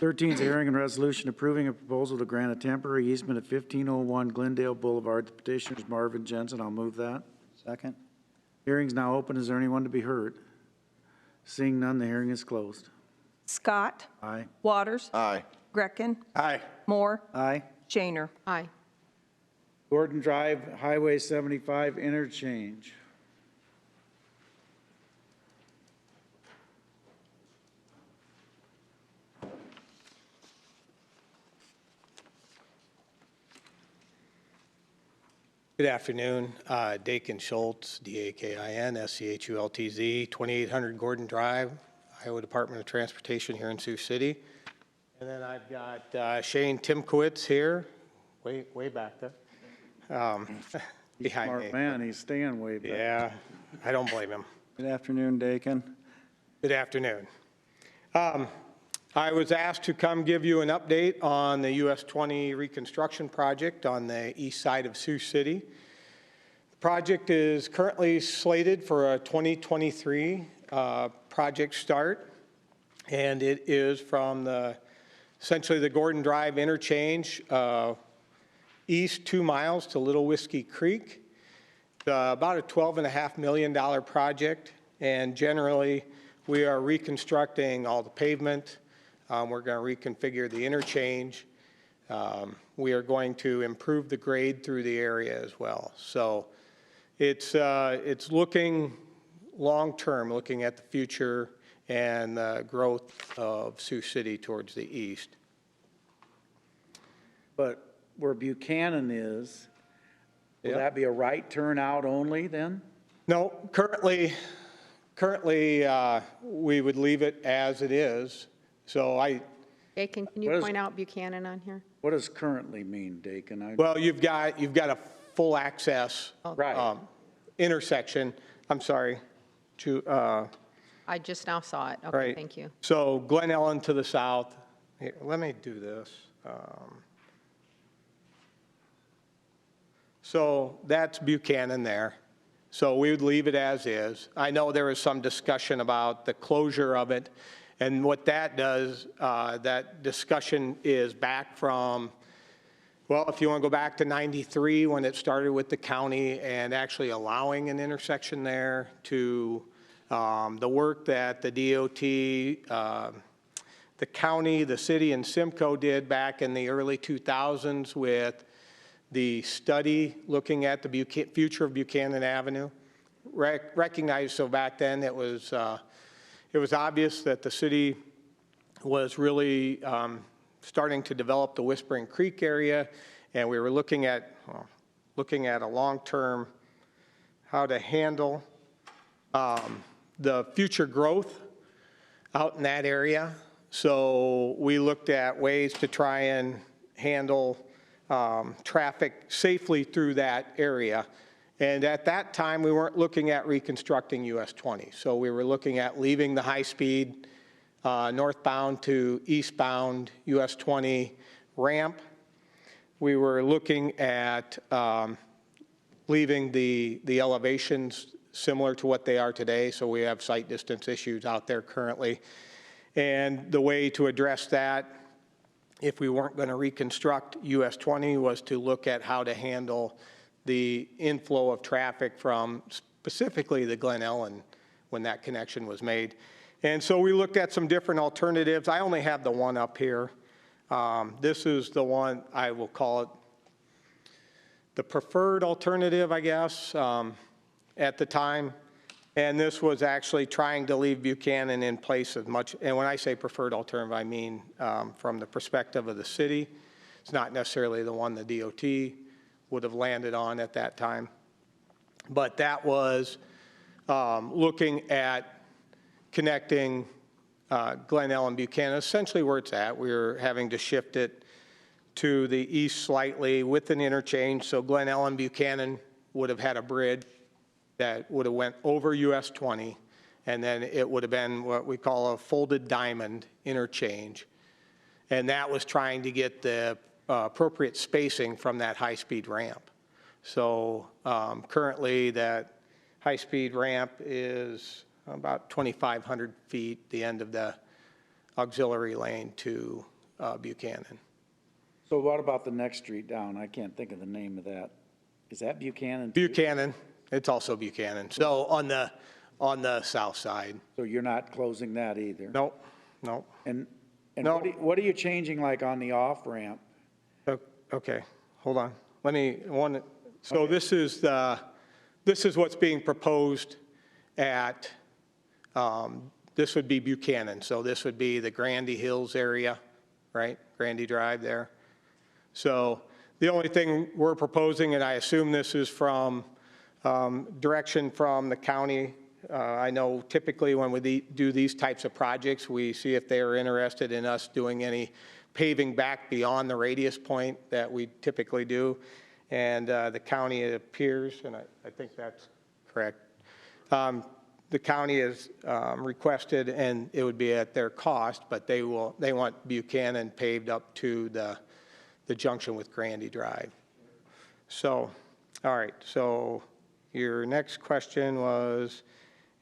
13 is a hearing and resolution approving a proposal to grant a temporary easement at 1501 Glendale Boulevard. The petitioner is Marvin Jensen. I'll move that. Second. Hearing's now open. Is there anyone to be heard? Seeing none, the hearing is closed. Scott. Aye. Waters. Aye. Gretkin. Aye. Moore. Aye. Shaner. Aye. Gordon Drive, Highway 75 interchange. Good afternoon. Dakin Schultz, D-A-K-I-N, S-C-H-U-L-T-Z, 2800 Gordon Drive, Iowa Department of Transportation here in Sioux City. And then I've got Shane Timkowitz here, way back there. He's a behind smart me. man. He's staying way back. Yeah, I don't blame him. Good afternoon, Dakin. Good afternoon. I was asked to come give you an update on the US 20 reconstruction project on the east side of Sioux City. The project is currently slated for a 2023 project start, and it is from essentially the Gordon Drive interchange east 2 miles to Little Whiskey Creek. About a $12.5 million project, and generally we are reconstructing all the pavement, We're going to reconfigure the interchange. We are going to improve the grade through the area as well. So it's looking long-term, looking at the future and the growth of Sioux City towards the east. But where Buchanan is, will that be a right turn out only then? No, currently, we would leave it as it is. So Dakin, can you point out Buchanan on here? What does currently mean, Dakin? Well, you've got a full access Right. intersection. I'm sorry. I just now saw it. Okay, Right. thank you. So Glen Ellen to the south. Here, let me do this. So that's Buchanan there. So we would leave it as is. I know there was some discussion about the closure of it. And what that does, that discussion is back from, well, if you want to go back to 93 when it started with the county and actually allowing an intersection there, to the work that the DOT, the county, the city, and Simcoe did back in the early 2000s with the study looking at the future of Buchanan Avenue. Recognized, so back then it was obvious that the city was really starting to develop the Whispering Creek area, and we were looking at a long-term how to handle the future growth out in that area. So we looked at ways to try and handle traffic safely through that area. And at that time, we weren't looking at reconstructing US 20. So we were looking at leaving the high-speed northbound to eastbound US 20 ramp. We were looking at leaving the elevations similar to what they are today. So we have sight distance issues out there currently. And the way to address that, if we weren't going to reconstruct US 20, was to look at how to handle the inflow of traffic from specifically the Glen Ellen when that connection was made. And so we looked at some different alternatives. I only have the one up here. This is the one, I will call it the preferred alternative, I guess, at the time. And this was actually trying to leave Buchanan in place as much, and when I say preferred alternative, I mean from the perspective of the city. It's not necessarily the one the DOT would have landed on at that time. But that was looking at connecting Glen Ellen and Buchanan, essentially where it's at. We were having to shift it to the east slightly with an interchange. So Glen Ellen and Buchanan would have had a bridge that would have went over US 20, and then it would have been what we call a folded diamond interchange. And that was trying to get the appropriate spacing from that high-speed ramp. So currently that high-speed ramp is about 2,500 feet, the end of the auxiliary lane to Buchanan. So what about the next street down? I can't think of the name of that. Is that Buchanan? Buchanan. It's also Buchanan. So on the south side. So you're not closing that either? Nope. Nope. And No. what are you changing like on the off-ramp? Okay, hold on. So this is what's being proposed at, this would be Buchanan. So this would be the Grandy Hills area, right? Grandy Drive there. So the only thing we're proposing, and I assume this is from direction from the county. I know typically when we do these types of projects, we see if they are interested in us doing any paving back beyond the radius point that we typically do. And the county, it appears, and I think that's correct, the county has requested, and it would be at their cost, but they want Buchanan paved up to the junction with Grandy Drive. So, all right, so your next question was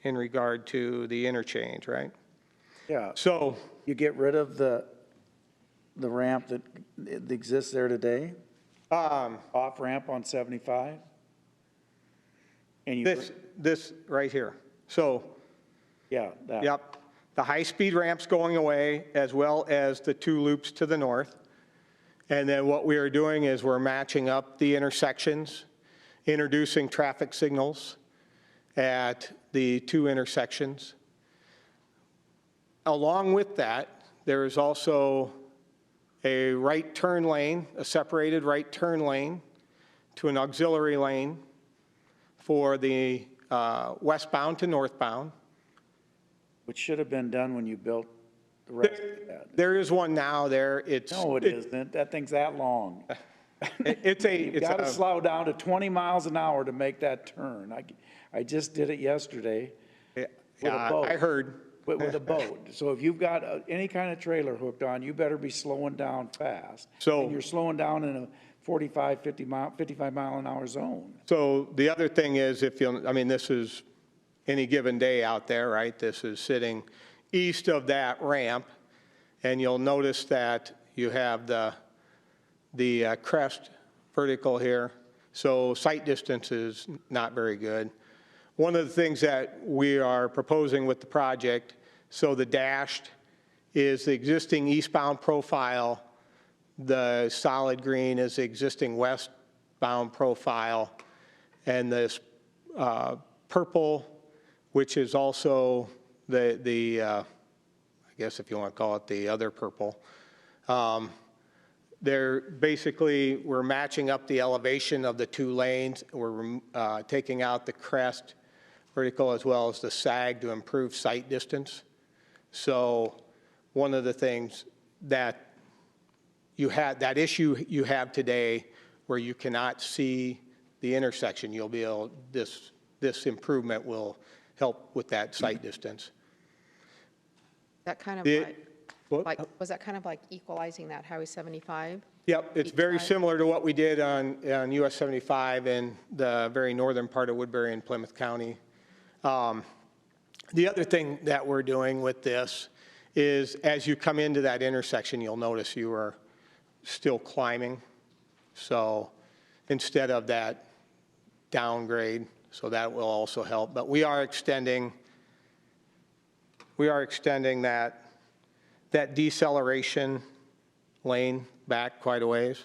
in regard to the interchange, right? Yeah. So you get rid of the ramp that exists there today? Off ramp on 75? And you this right here. So yeah, that. yep. the high-speed ramps going away, as well as the 2 loops to the north. And then what we are doing is we're matching up the intersections, introducing traffic signals at the 2 intersections. Along with that, there is also a right turn lane, a separated right turn lane to an auxiliary lane for the westbound to northbound. Which should have been done when you built the rest of that. There is one now there. No, it isn't. That thing's that long. You've got to slow down to 20 miles an hour to make that turn. I just did it yesterday with a boat. I heard. With a boat. So if you've got any kind of trailer hooked on, you better be slowing down fast. So and you're slowing down in a 45 mile an hour zone. So the other thing is, I mean, this is any given day out there, right? This is sitting east of that ramp, and you'll notice that you have the crest vertical here. So sight distance is not very good. One of the things that we are proposing with the project, so the dashed is the existing eastbound profile, the solid green is the existing westbound profile, and this purple, which is also I guess if you want to call it the other purple, we're matching up the elevation of the 2 lanes. We're taking out the crest vertical as well as the sag to improve sight distance. So one of the things that that issue you have today where you cannot see the intersection, you'll be able, this improvement will help with that sight distance. That kind of was that kind of like equalizing that Highway 75? Yep, it's very similar to what we did on US 75 in the very northern part of Woodbury and Plymouth County. The other thing that we're doing with this is as you come into that intersection, you'll notice you are still climbing. So instead of that downgrade, so that will also help. But we are extending that deceleration lane back quite a ways.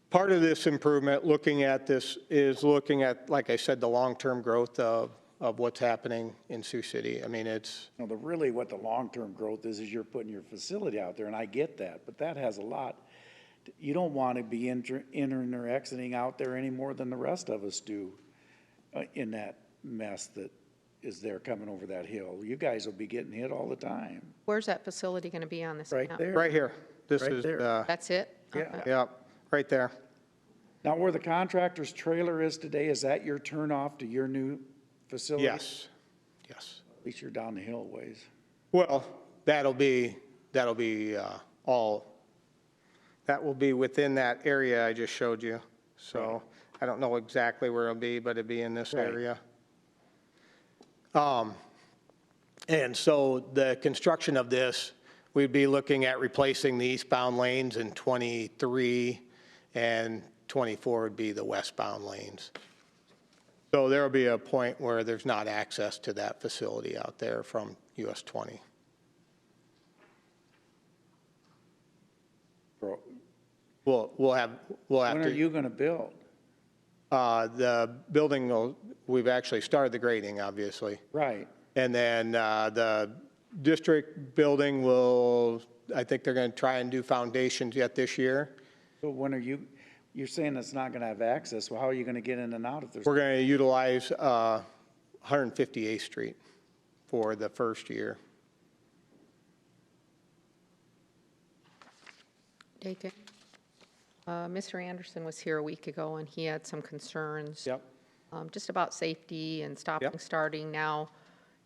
Part of this improvement, looking at this, is looking at, like I said, the long-term growth of what's happening in Sioux City. I mean, it's... No, really what the long-term growth is you're putting your facility out there, and I get that, but that has a lot. You don't want to be entering or exiting out there any more than the rest of us do in that mess that is there coming over that hill. You guys will be getting hit all the time. Where's that facility going to be on this Right map? there. Right here. This Right is... there. That's it? Yeah. Okay. Yep, right there. Now, where the contractor's trailer is today, is that your turnoff to your new facility? Yes, yes. At least you're down the hill ways. Well, that'll be all, that will be within that area I just showed you. So Right. I don't know exactly where it'll be, but it'll be in this Right. area. And so the construction of this, we'd be looking at replacing the eastbound lanes in 23, and 24 would be the westbound lanes. So there'll be a point where there's not access to that facility out there from US 20. We'll have When to. are you going to build? The building we've actually started the grading, obviously. Right. And then the district building I think they're going to try and do foundations yet this year. So when are you're saying it's not going to have access, well, how are you going to get in and out if there's? We're going to utilize 158th Street for the first year. Take it. Mr. Anderson was here a week ago, and he had some concerns. Yep. Just about safety and stopping, Yep. starting now.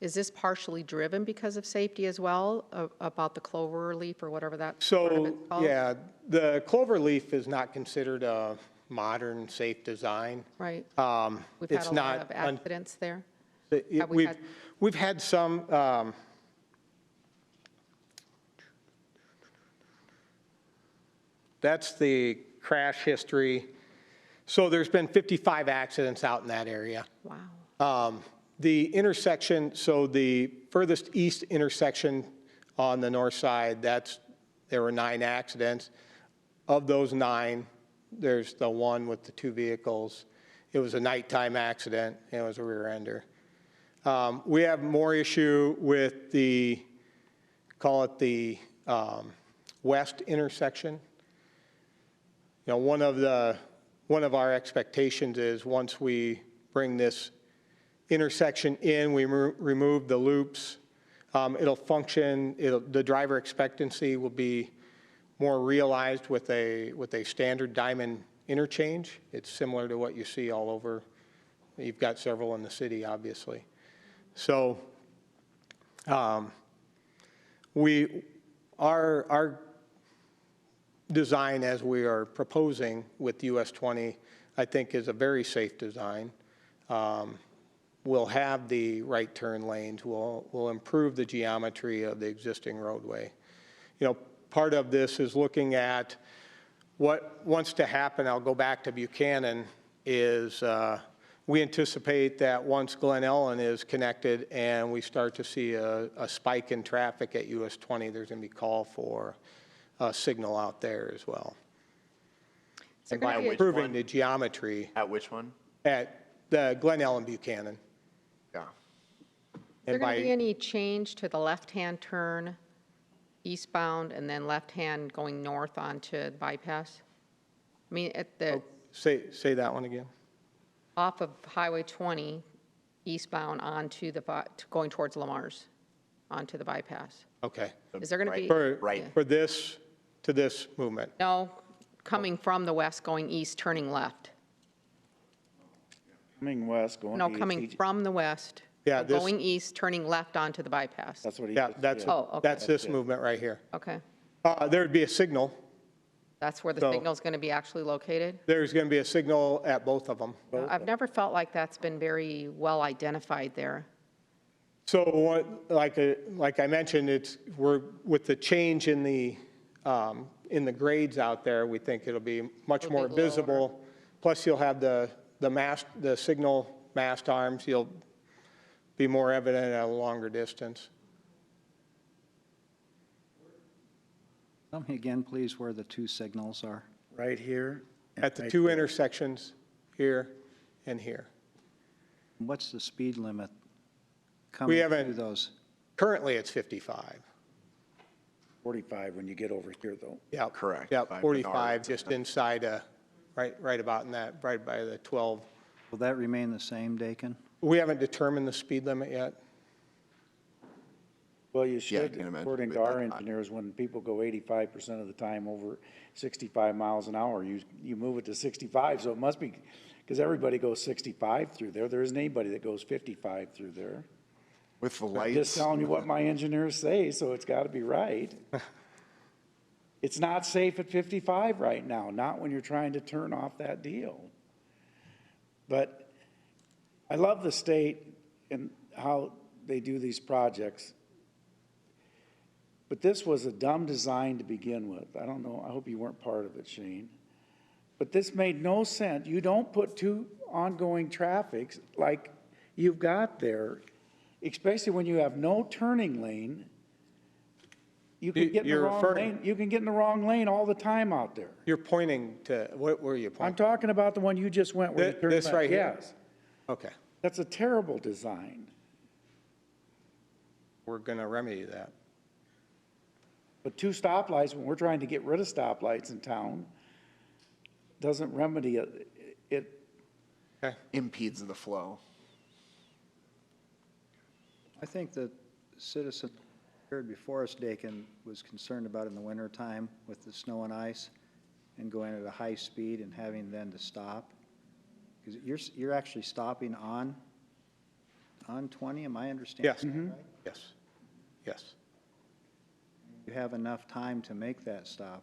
Is this partially driven because of safety as well, about the clover leaf or whatever that part of So, it's called? yeah, the clover leaf is not considered a modern, safe design. Right. We've It's had a lot not of accidents there. It- we had- We've had some, that's the crash history. So there's been 55 accidents out in that area. Wow. The intersection, so the furthest east intersection on the north side, there were 9 accidents. Of those 9, there's the one with the 2 vehicles. It was a nighttime accident, and it was a rear ender. We have more issue with call it the west intersection. You know, one of our expectations is once we bring this intersection in, we remove the loops, it'll function, the driver expectancy will be more realized with a standard diamond interchange. It's similar to what you see all over. You've got several in the city, obviously. So our design as we are proposing with US 20, I think is a very safe design. We'll have the right turn lanes. We'll improve the geometry of the existing roadway. You know, part of this is looking at what wants to happen. I'll go back to Buchanan, is we anticipate that once Glen Ellen is connected and we start to see a spike in traffic at US 20, there's going to be call for a signal out there as well. And by improving the geometry. At which one? At the Glen Ellen Buchanan. Yeah. Is there going to be any change to the left-hand turn eastbound and then left-hand going north onto the bypass? I mean, at the... Say that one again. Off of Highway 20 eastbound onto going towards Lamar's, onto the bypass. Okay. Is there going to be... For this, to this movement? No, coming from the west going east, turning left. Coming west, going east. No, coming from the west. Yeah, so going east, turning left onto the bypass. That's what he that's okay. That's this movement right here. Okay. There would be a signal. That's where the signal's going to be actually located? There's going to be a signal at both of them. I've never felt like that's been very well identified there. So like I mentioned, we're with the change in the grades out there, we think it'll be much more visible. Plus you'll have the signal mast arms, you'll be more evident at a longer distance. Tell me again, please, where the 2 signals are. Right here. At the 2 intersections, here and here. What's the speed limit coming through those? Currently it's 55. 45 when you get over here, though. Yeah, correct. Yeah, 45, just inside, right about in that, right by the 12. Will that remain the same, Dakin? We haven't determined the speed limit yet. Well, you should, according to our engineers, when people go 85% of the time over 65 miles an hour, you move it to 65, so it must be, because everybody goes 65 through there. There isn't anybody that goes 55 through there. With the lights. I'm just telling you what my engineers say, so it's got to be right. It's not safe at 55 right now, not when you're trying to turn off that deal. But I love the state and how they do these projects. But this was a dumb design to begin with. I don't know, I hope you weren't part of it, Shane. But this made no sense. You don't put 2 ongoing traffics like you've got there, especially when you have no turning lane. You can get in the wrong lane. You can get in the wrong lane all the time out there. You're pointing to, what were you pointing? I'm talking about the one you just went where you turned this left. right here? Yes. Okay. That's a terrible design. We're going to remedy that. But 2 stoplights, when we're trying to get rid of stoplights in town, doesn't remedy it. Okay. Impedes the flow. I think the citizen here before us, Dakin, was concerned about in the wintertime with the snow and ice and going at a high speed and having then to stop. Because you're actually stopping on 20, am I understanding Yes. that right? Yes. Yes. You have enough time to make that stop.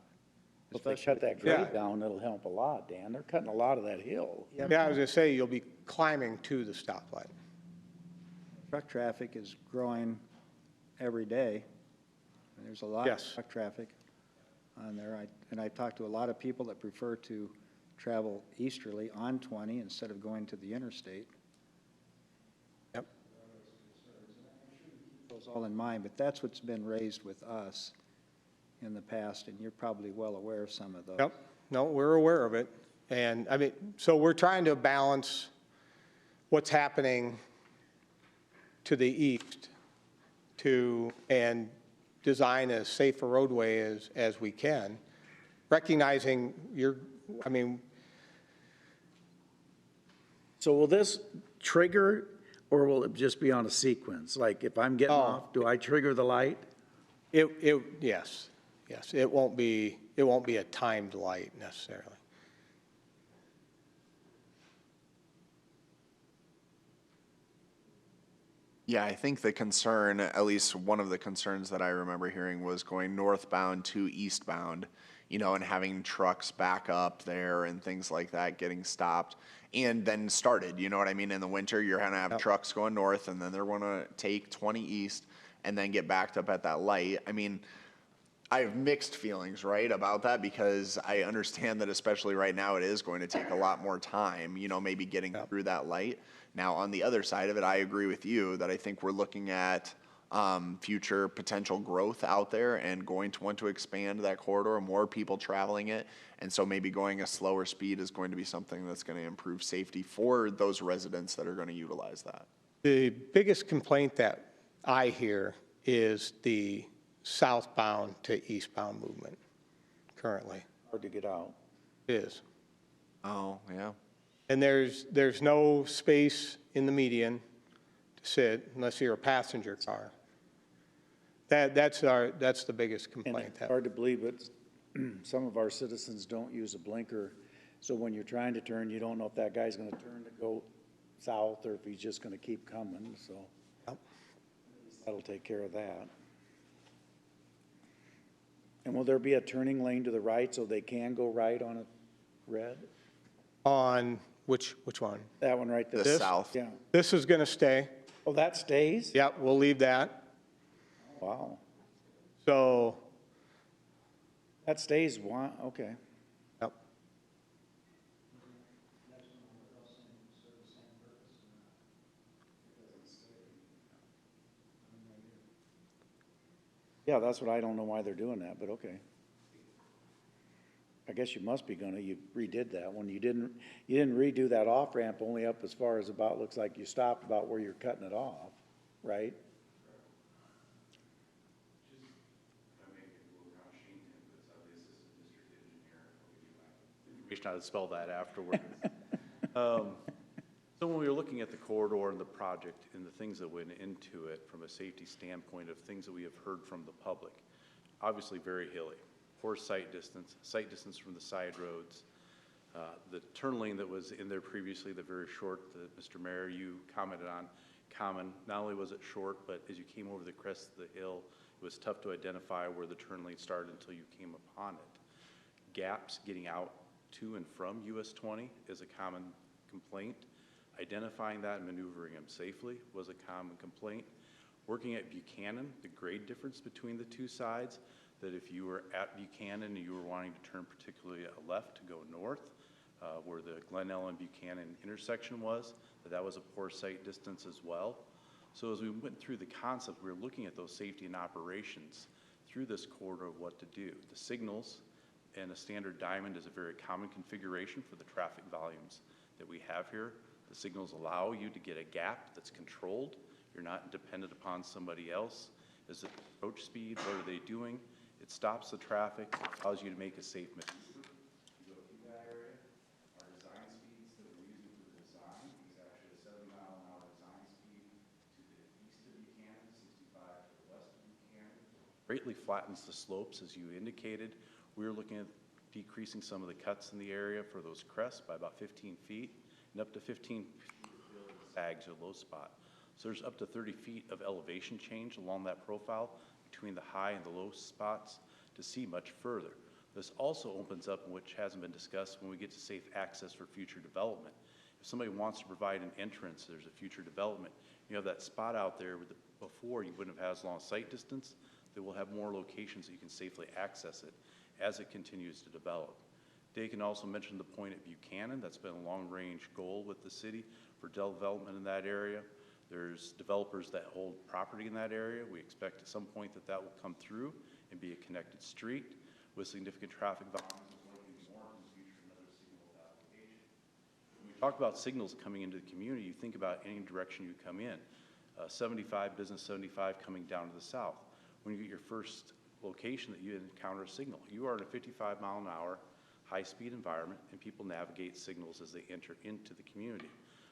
If they cut that grade down, it'll help a lot, Dan. They're cutting a lot of that hill. Yeah, I was going to say, you'll be climbing to the stoplight. Truck traffic is growing every day. There's a lot of truck traffic on there. I talked to a lot of people that prefer to travel easterly on 20 instead of going to the interstate. Yep. was all in mind, but that's what's been raised with us in the past, and you're probably well aware of some of those. Yep, no, we're aware of it. And I mean, so we're trying to balance what's happening to the east and design as safe a roadway as we can, recognizing So will this trigger, or will it just be on a sequence? Like if I'm getting off, do I trigger the light? Yes, it won't be a timed light necessarily. Yeah, I think the concern, at least one of the concerns that I remember hearing, was going northbound to eastbound, you know, and having trucks back up there and things like that, getting stopped and then started, you know what I mean? In the winter, you're gonna have trucks going north and then they're gonna take 20 east and then get backed up at that light. I mean, I have mixed feelings, right, about that, because I understand that especially right now it is going to take a lot more time, you know, maybe getting through that light. Now, on the other side of it, I agree with you that I think we're looking at future potential growth out there and going to want to expand that corridor, more people traveling it. And so maybe going a slower speed is going to be something that's going to improve safety for those residents that are going to utilize that. The biggest complaint that I hear is the southbound to eastbound movement currently. Hard to get out. It is. Oh, yeah. And there's no space in the median to sit unless you're a passenger car. That's the biggest And complaint. it's hard to believe, but some of our citizens don't use a blinker. So when you're trying to turn, you don't know if that guy's gonna turn to go south or if he's just gonna keep coming, so. That'll take care of that. And will there be a turning lane to the right so they can go right on a red? On which one? That one right there. The south. Yeah. This is going to stay. Oh, that stays? Yep, we'll leave that. Wow. So, That stays one, okay. yep. Yeah, that's what I don't know why they're doing that, but okay. I guess you must be gonna, you redid that one. You didn't redo that off-ramp only up as far as about, looks like you stopped about where you're cutting it off, right? Information how to spell that afterwards. So when we were looking at the corridor and the project and the things that went into it from a safety standpoint of things that we have heard from the public, obviously very hilly, poor sight distance from the side roads, the turn lane that was in there previously, the very short that Mr. Mayor, you commented on, common. Not only was it short, but as you came over the crest of the hill, it was tough to identify where the turn lane started until you came upon it. Gaps getting out to and from US 20 is a common complaint. Identifying that and maneuvering them safely was a common complaint. Working at Buchanan, the grade difference between the two sides, that if you were at Buchanan and you were wanting to turn particularly a left to go north, where the Glenelg and Buchanan intersection was, that was a poor sight distance as well. So as we went through the concept, we were looking at those safety and operations through this corridor of what to do. The signals and a standard diamond is a very common configuration for the traffic volumes that we have here. The signals allow you to get a gap that's controlled. You're not dependent upon somebody else. Is it approach speed? What are they doing? It stops the traffic, allows you to make a safe move. You go through that area. Our design speeds that we're using for the design is actually a 70-mile-an-hour design speed to the east of Buchanan, 65 to the west of Buchanan. Greatly flattens the slopes, as you indicated. We were looking at decreasing some of the cuts in the area for those crests by about 15 feet. And up to 15 feet of sags or low spot. So there's up to 30 feet of elevation change along that profile between the high and the low spots to see much further. This also opens up, which hasn't been discussed, when we get to safe access for future development. If somebody wants to provide an entrance, there's a future development, you have that spot out there with before you wouldn't have had as long sight distance, they will have more locations that you can safely access it as it continues to develop. Dakin also mentioned the point at Buchanan. That's been a long-range goal with the city for development in that area. There's developers that hold property in that area. We expect at some point that that will come through and be a connected street with significant traffic volume. When we talk about signals coming into the community, you think about any direction you come in. 75, business 75 coming down to the south. When you get your first location that you encounter a signal, you are in a 55 mile an hour high-speed environment, and people navigate signals as they enter into the community.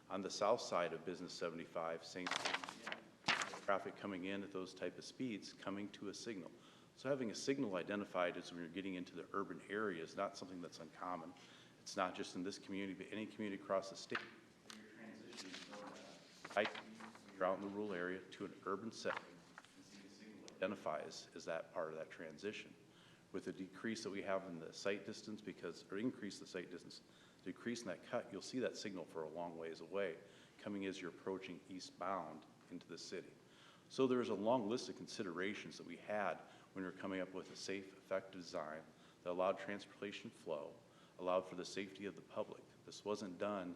On the south side of business 75, same thing. Traffic coming in at those type of speeds coming to a signal. So having a signal identified as when you're getting into the urban area is not something that's uncommon. It's not just in this community, but any community across the state. You're transitioning from you're out in the rural area to an urban setting, and seeing a signal identifies as that part of that transition. With the decrease that we have in the sight distance, or increase the sight distance, decrease in that cut, you'll see that signal for a long ways away, coming as you're approaching eastbound into the city. So there's a long list of considerations that we had when we were coming up with a safe, effective design that allowed transportation flow, allowed for the safety of the public. This wasn't done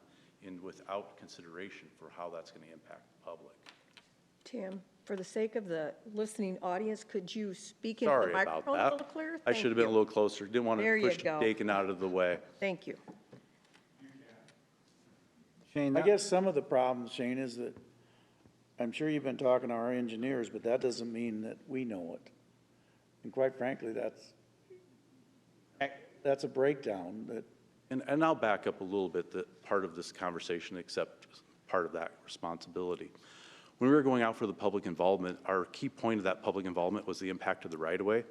without consideration for how that's going to impact the public. Tim, for the sake of the listening audience, could you speak into the Sorry about microphone a that. little clearer? I should have been a little closer. Didn't want There to you push go. Dakin out of the way. Thank you. Shane, I guess some of the problem, Shane, is that I'm sure you've been talking to our engineers, but that doesn't mean that we know it. And quite frankly, that's a breakdown that. And I'll back up a little bit, that part of this conversation, except part of that responsibility. When we were going out for the public involvement, our key point of that public involvement was the impact of the right-of-way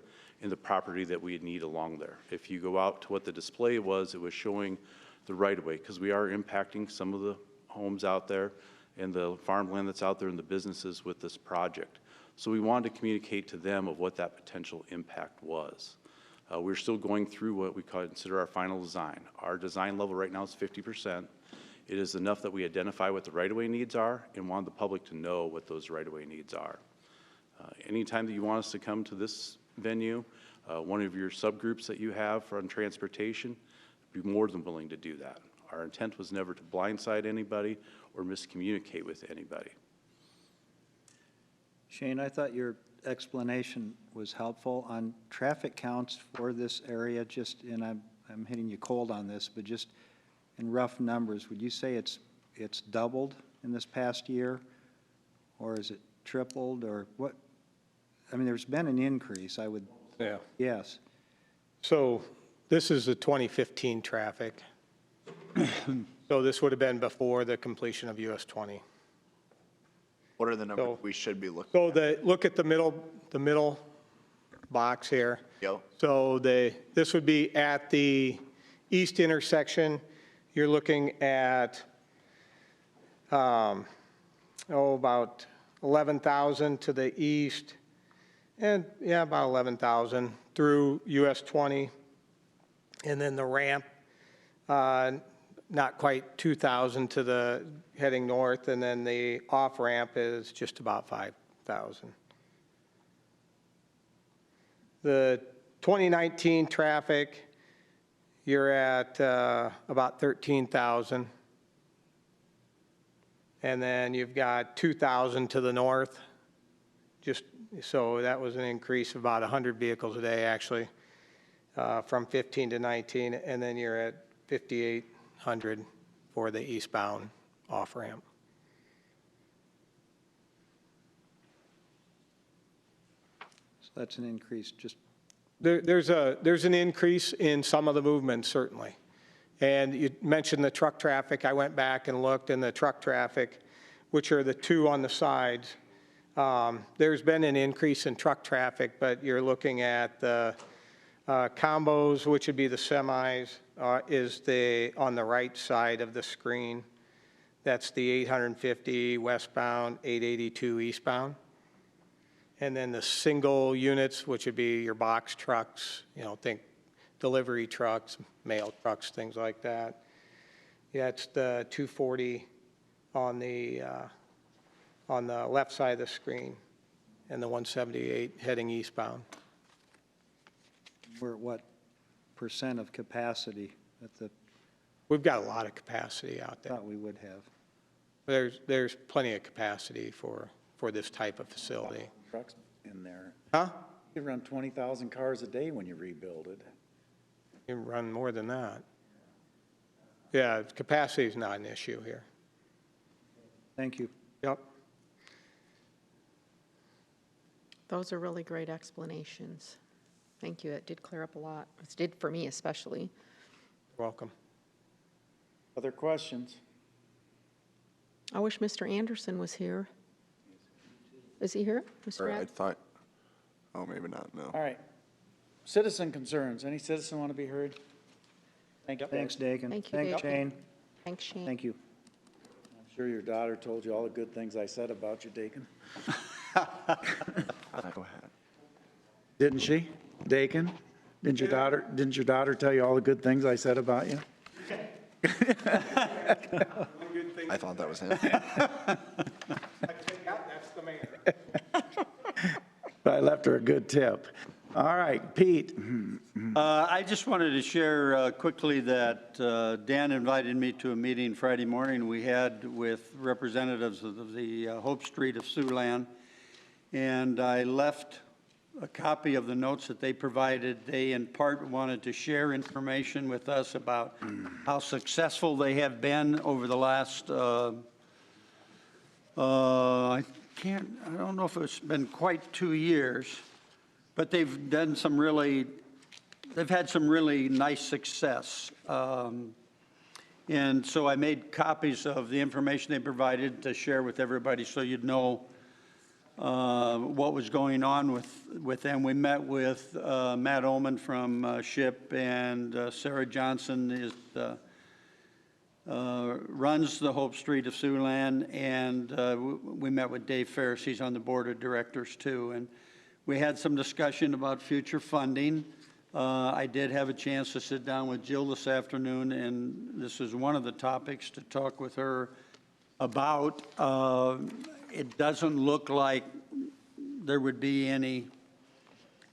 and the property that we need along there. If you go out to what the display was, it was showing the right-of-way, because we are impacting some of the homes out there and the farmland that's out there and the businesses with this project. So we wanted to communicate to them of what that potential impact was. We're still going through what we consider our final design. Our design level right now is 50%. It is enough that we identify what the right-of-way needs are and want the public to know what those right-of-way needs are. Anytime that you want us to come to this venue, one of your subgroups that you have on transportation, be more than willing to do that. Our intent was never to blindside anybody or miscommunicate with anybody. Shane, I thought your explanation was helpful on traffic counts for this area, and I'm hitting you cold on this, but just in rough numbers, would you say it's doubled in this past year? Or is it tripled, or what? I mean, there's been an increase, I would. Yeah. Yes. So this is the 2015 traffic. So this would have been before the completion of US 20. What are the numbers we should be looking So at? look at the middle box here. Yo. So this would be at the east intersection. You're looking at, about 11,000 to the east, and yeah, about 11,000 through US 20. And then the ramp, not quite 2,000 to the heading north, and then the off ramp is just about 5,000. The 2019 traffic, you're at about 13,000. And then you've got 2,000 to the north. So that was an increase of about 100 vehicles a day, actually, from 15 to 19. And then you're at 5,800 for the eastbound off-ramp. So that's an increase just. There's an increase in some of the movements, certainly. And you mentioned the truck traffic. I went back and looked, and the truck traffic, which are the two on the sides, there's been an increase in truck traffic, but you're looking at the combos, which would be the semis, is on the right side of the screen. That's the 850 westbound, 882 eastbound. And then the single units, which would be your box trucks, think delivery trucks, mail trucks, things like that. Yeah, it's the 240 on the left side of the screen, and the 178 heading eastbound. We're at what % of capacity at the? We've got a lot of capacity out there. Thought we would have. There's plenty of capacity for this type of facility. Trucks in there. Huh? You run 20,000 cars a day when you rebuild it. You can run more than that. Yeah, capacity is not an issue here. Thank you. Yep. Those are really great explanations. Thank you. It did clear up a lot. It did for me especially. Welcome. Other questions? I wish Mr. Anderson was here. Is he here, Mr. Or I Anderson? thought, oh, maybe not, no. All right. Citizen concerns. Any citizen want to be heard? Thank you. Thanks, Dakin. Thank you, Thanks, Dakin. Shane. Thanks, Shane. Thank you. I'm sure your daughter told you all the good things I said about you, Dakin. Go ahead. Didn't she? Dakin? Didn't your daughter tell you all the good things I said about you? I thought that was him. That's the man. But I left her a good tip. All right, Pete. I just wanted to share quickly that Dan invited me to a meeting Friday morning we had with representatives of the Hope Street of Siouxland, and I left a copy of the notes that they provided. They in part wanted to share information with us about how successful they have been over the last, I don't know if it's been quite 2 years, but they've had some really nice success. And so I made copies of the information they provided to share with everybody so you'd know what was going on with them. We met with Matt Oman from SHIP, and Sarah Johnson runs the Hope Street of Siouxland, and we met with Dave Ferris. He's on the board of directors too, and we had some discussion about future funding. I did have a chance to sit down with Jill this afternoon, and this is one of the topics to talk with her about. It doesn't look like there would be any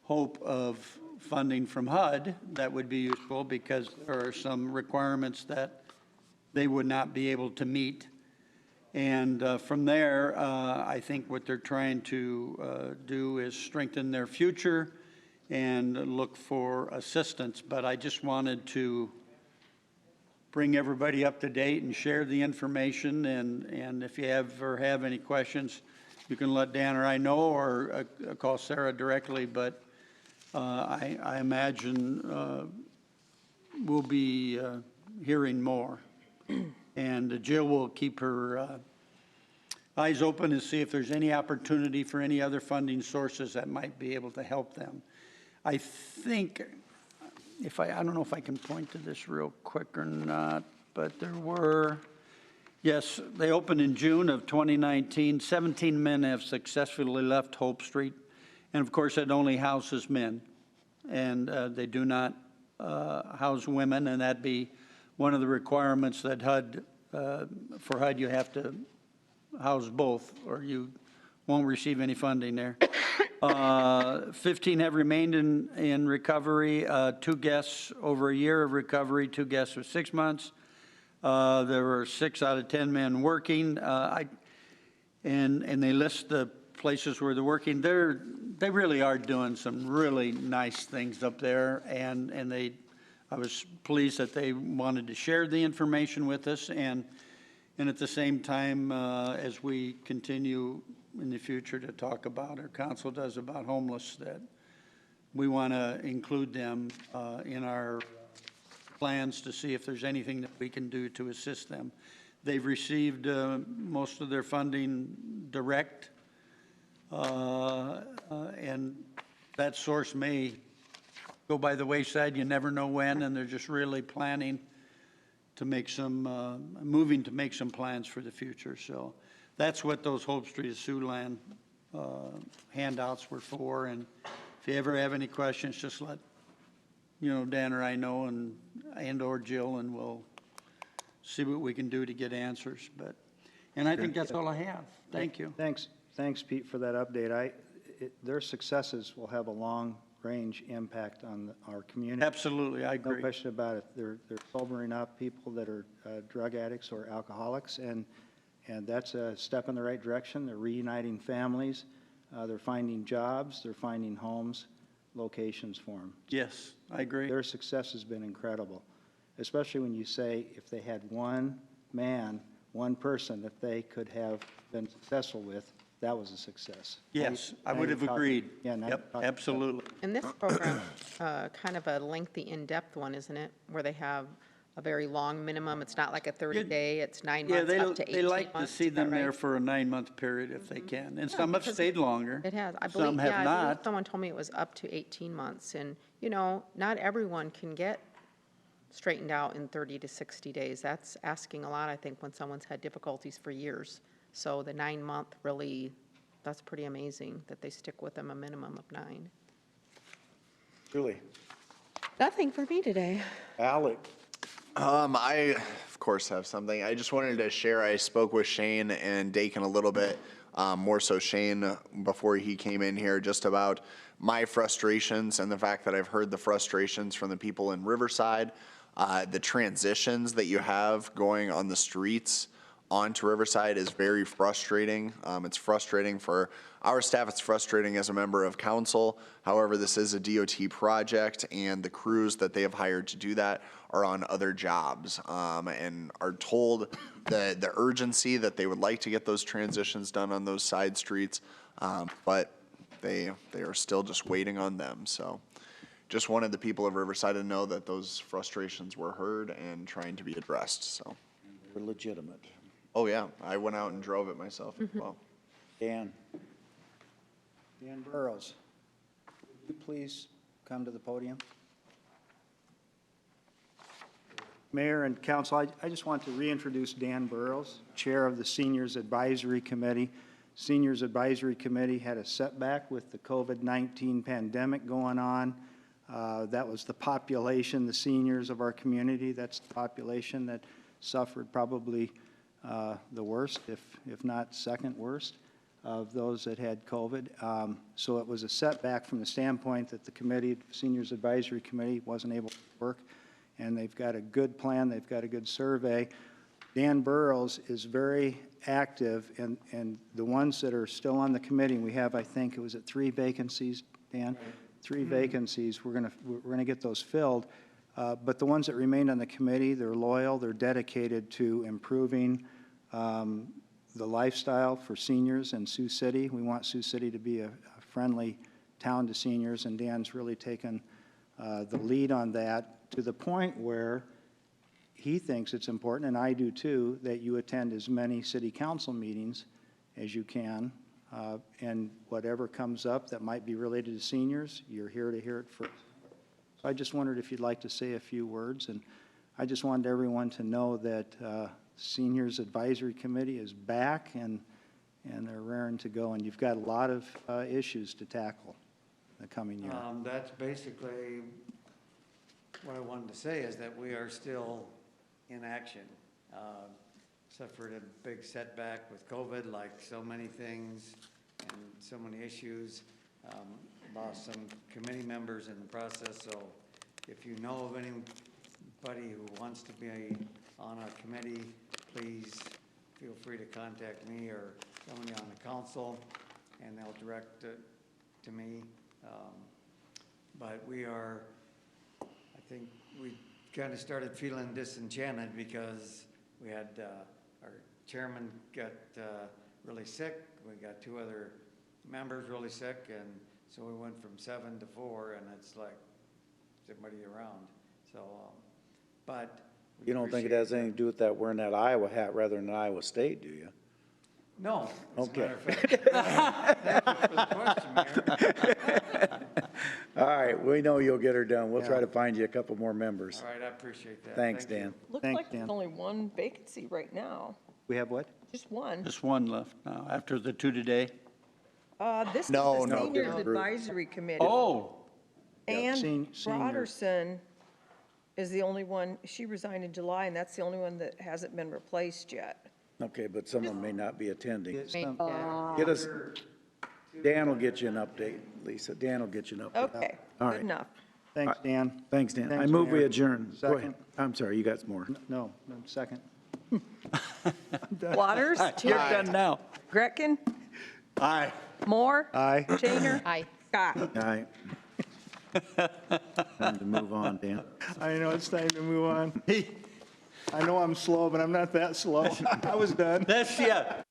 hope of funding from HUD that would be useful, because there are some requirements that they would not be able to meet. And from there, I think what they're trying to do is strengthen their future and look for assistance. But I just wanted to bring everybody up to date and share the information. And if you ever have any questions, you can let Dan or I know, or call Sarah directly. But I imagine we'll be hearing more. And Jill will keep her eyes open and see if there's any opportunity for any other funding sources that might be able to help them. I think, I don't know if I can point to this real quick or not, but there were, yes, they opened in June of 2019. 17 men have successfully left Hope Street. And of course, it only houses men. And they do not house women, and that'd be one of the requirements that HUD, for HUD, you have to house both, or you won't receive any funding there. 15 have remained in recovery, 2 guests over a year of recovery, 2 guests with 6 months. There were 6 out of 10 men working, and they list the places where they're working. They really are doing some really nice things up there, and I was pleased that they wanted to share the information with us, and at the same time, as we continue in the future to talk about, our council does, about homeless, that we want to include them in our plans to see if there's anything that we can do to assist them. They've received most of their funding direct, and that source may go by the wayside. You never know when, and they're just really planning to make some, moving to make some plans for the future. So that's what those Hope Street of Siouxland handouts were for. And if you ever have any questions, just let Dan or I know, and or Jill, and we'll see what we can do to get answers. And I think that's all I have. Thank you. Thanks, Pete, for that update. Their successes will have a long-range impact on our community. Absolutely, I agree. No question about it. They're sobering up people that are drug addicts or alcoholics, and And that's a step in the right direction. They're reuniting families. They're finding jobs. They're finding homes, locations for them. Yes, I agree. Their success has been incredible, especially when you say if they had one man, one person that they could have been successful with, that was a success. Yes, I Now would you're have talking- agreed. Yeah, now you're Yep, talking- absolutely. And this program, kind of a lengthy, in-depth one, isn't it? Where they have a very long minimum. It's not like a 30-day, it's 9 Yeah, months, up to 18 they like months. to see Is that them there right? for a 9-month period if they can. And some have because stayed longer. It has. I Some believe, have yeah, I believe not. someone told me it was up to 18 months. And, you know, not everyone can get straightened out in 30 to 60 days. That's asking a lot, I think, when someone's had difficulties for years. So the 9-month really, that's pretty amazing that they stick with them a minimum of 9. Julie. Nothing for me today. Alec. I, of course, have something. I just wanted to share, I spoke with Shane and Dakin a little bit, more so Shane before he came in here, just about my frustrations and the fact that I've heard the frustrations from the people in Riverside, the transitions that you have going on the streets onto Riverside is very frustrating. It's frustrating for our staff. It's frustrating as a member of council. However, this is a DOT project, and the crews that they have hired to do that are on other jobs and are told the urgency that they would like to get those transitions done on those side streets, but they are still just waiting on them. So just wanted the people of Riverside to know that those frustrations were heard and trying to be addressed. So They're legitimate. oh yeah, I went out and drove it myself as well. Dan? Dan Burrows, would you please come to the podium? Mayor and council, I just want to reintroduce Dan Burrows, Chair of the Seniors Advisory Committee. Seniors Advisory Committee had a setback with the COVID-19 pandemic going on. That was the population, the seniors of our community. That's the population that suffered probably the worst, if not second worst, of those that had COVID. So it was a setback from the standpoint that the committee, Seniors Advisory Committee, wasn't able to work. And they've got a good plan, they've got a good survey. Dan Burrows is very active, and the ones that are still on the committee, we have, I think, it was at 3 vacancies, Dan? 3 vacancies, we're gonna get those filled. But the ones that remained on the committee, they're loyal, they're dedicated to improving the lifestyle for seniors in Sioux City. We want Sioux City to be a friendly town to seniors, and Dan's really taken the lead on that to the point where he thinks it's important, and I do too, that you attend as many city council meetings as you can. And whatever comes up that might be related to seniors, you're here to hear it first. So I just wondered if you'd like to say a few words, and I just wanted everyone to know that Seniors Advisory Committee is back, and they're raring to go, and you've got a lot of issues to tackle the coming year. That's basically what I wanted to say, is that we are still in action. Suffered a big setback with COVID, like so many things and so many issues. Lost some committee members in the process, so if you know of anybody who wants to be on a committee, please feel free to contact me or somebody on the council, and they'll direct it to me. But we are, I think we kind of started feeling disenchanted because we had our chairman got really sick. We got 2 other members really sick, and so we went from 7 to 4, and it's like, is everybody around? So, but we You don't think it has anything to do with that wearing that Iowa hat rather than Iowa State, do you? no, as a Okay. matter of fact. Thank you for the question, Mayor. All right, we know you'll get her done. We'll try to find you a couple more members. All right, I appreciate that. Thanks, Thank you. Dan. Looks Thanks, like Dan. there's only 1 vacancy right now, We have what? just 1. Just 1 left now, after the 2 today. This is No, the no. Seniors Advisory Committee. Oh, And Seniors. Broderson is the only one, she resigned in July, and that's the only one that hasn't been replaced yet. Okay, but someone may not be attending. Yeah. Get us, Dan will get you an update, Lisa. Dan will get you an update. Okay, All good right. enough. Thanks, Dan. Thanks, Dan. I Thanks, move we Mayor. adjourn. Go ahead. Second. I'm sorry, you got some more. No, second. Waters? You're done now. Gretkin? Aye. Moore? Aye. Shaner? Aye. Scott? All right. Time to move on, Dan. I know it's time to move on. I know I'm slow, but I'm not that slow. I was done. That's, yeah,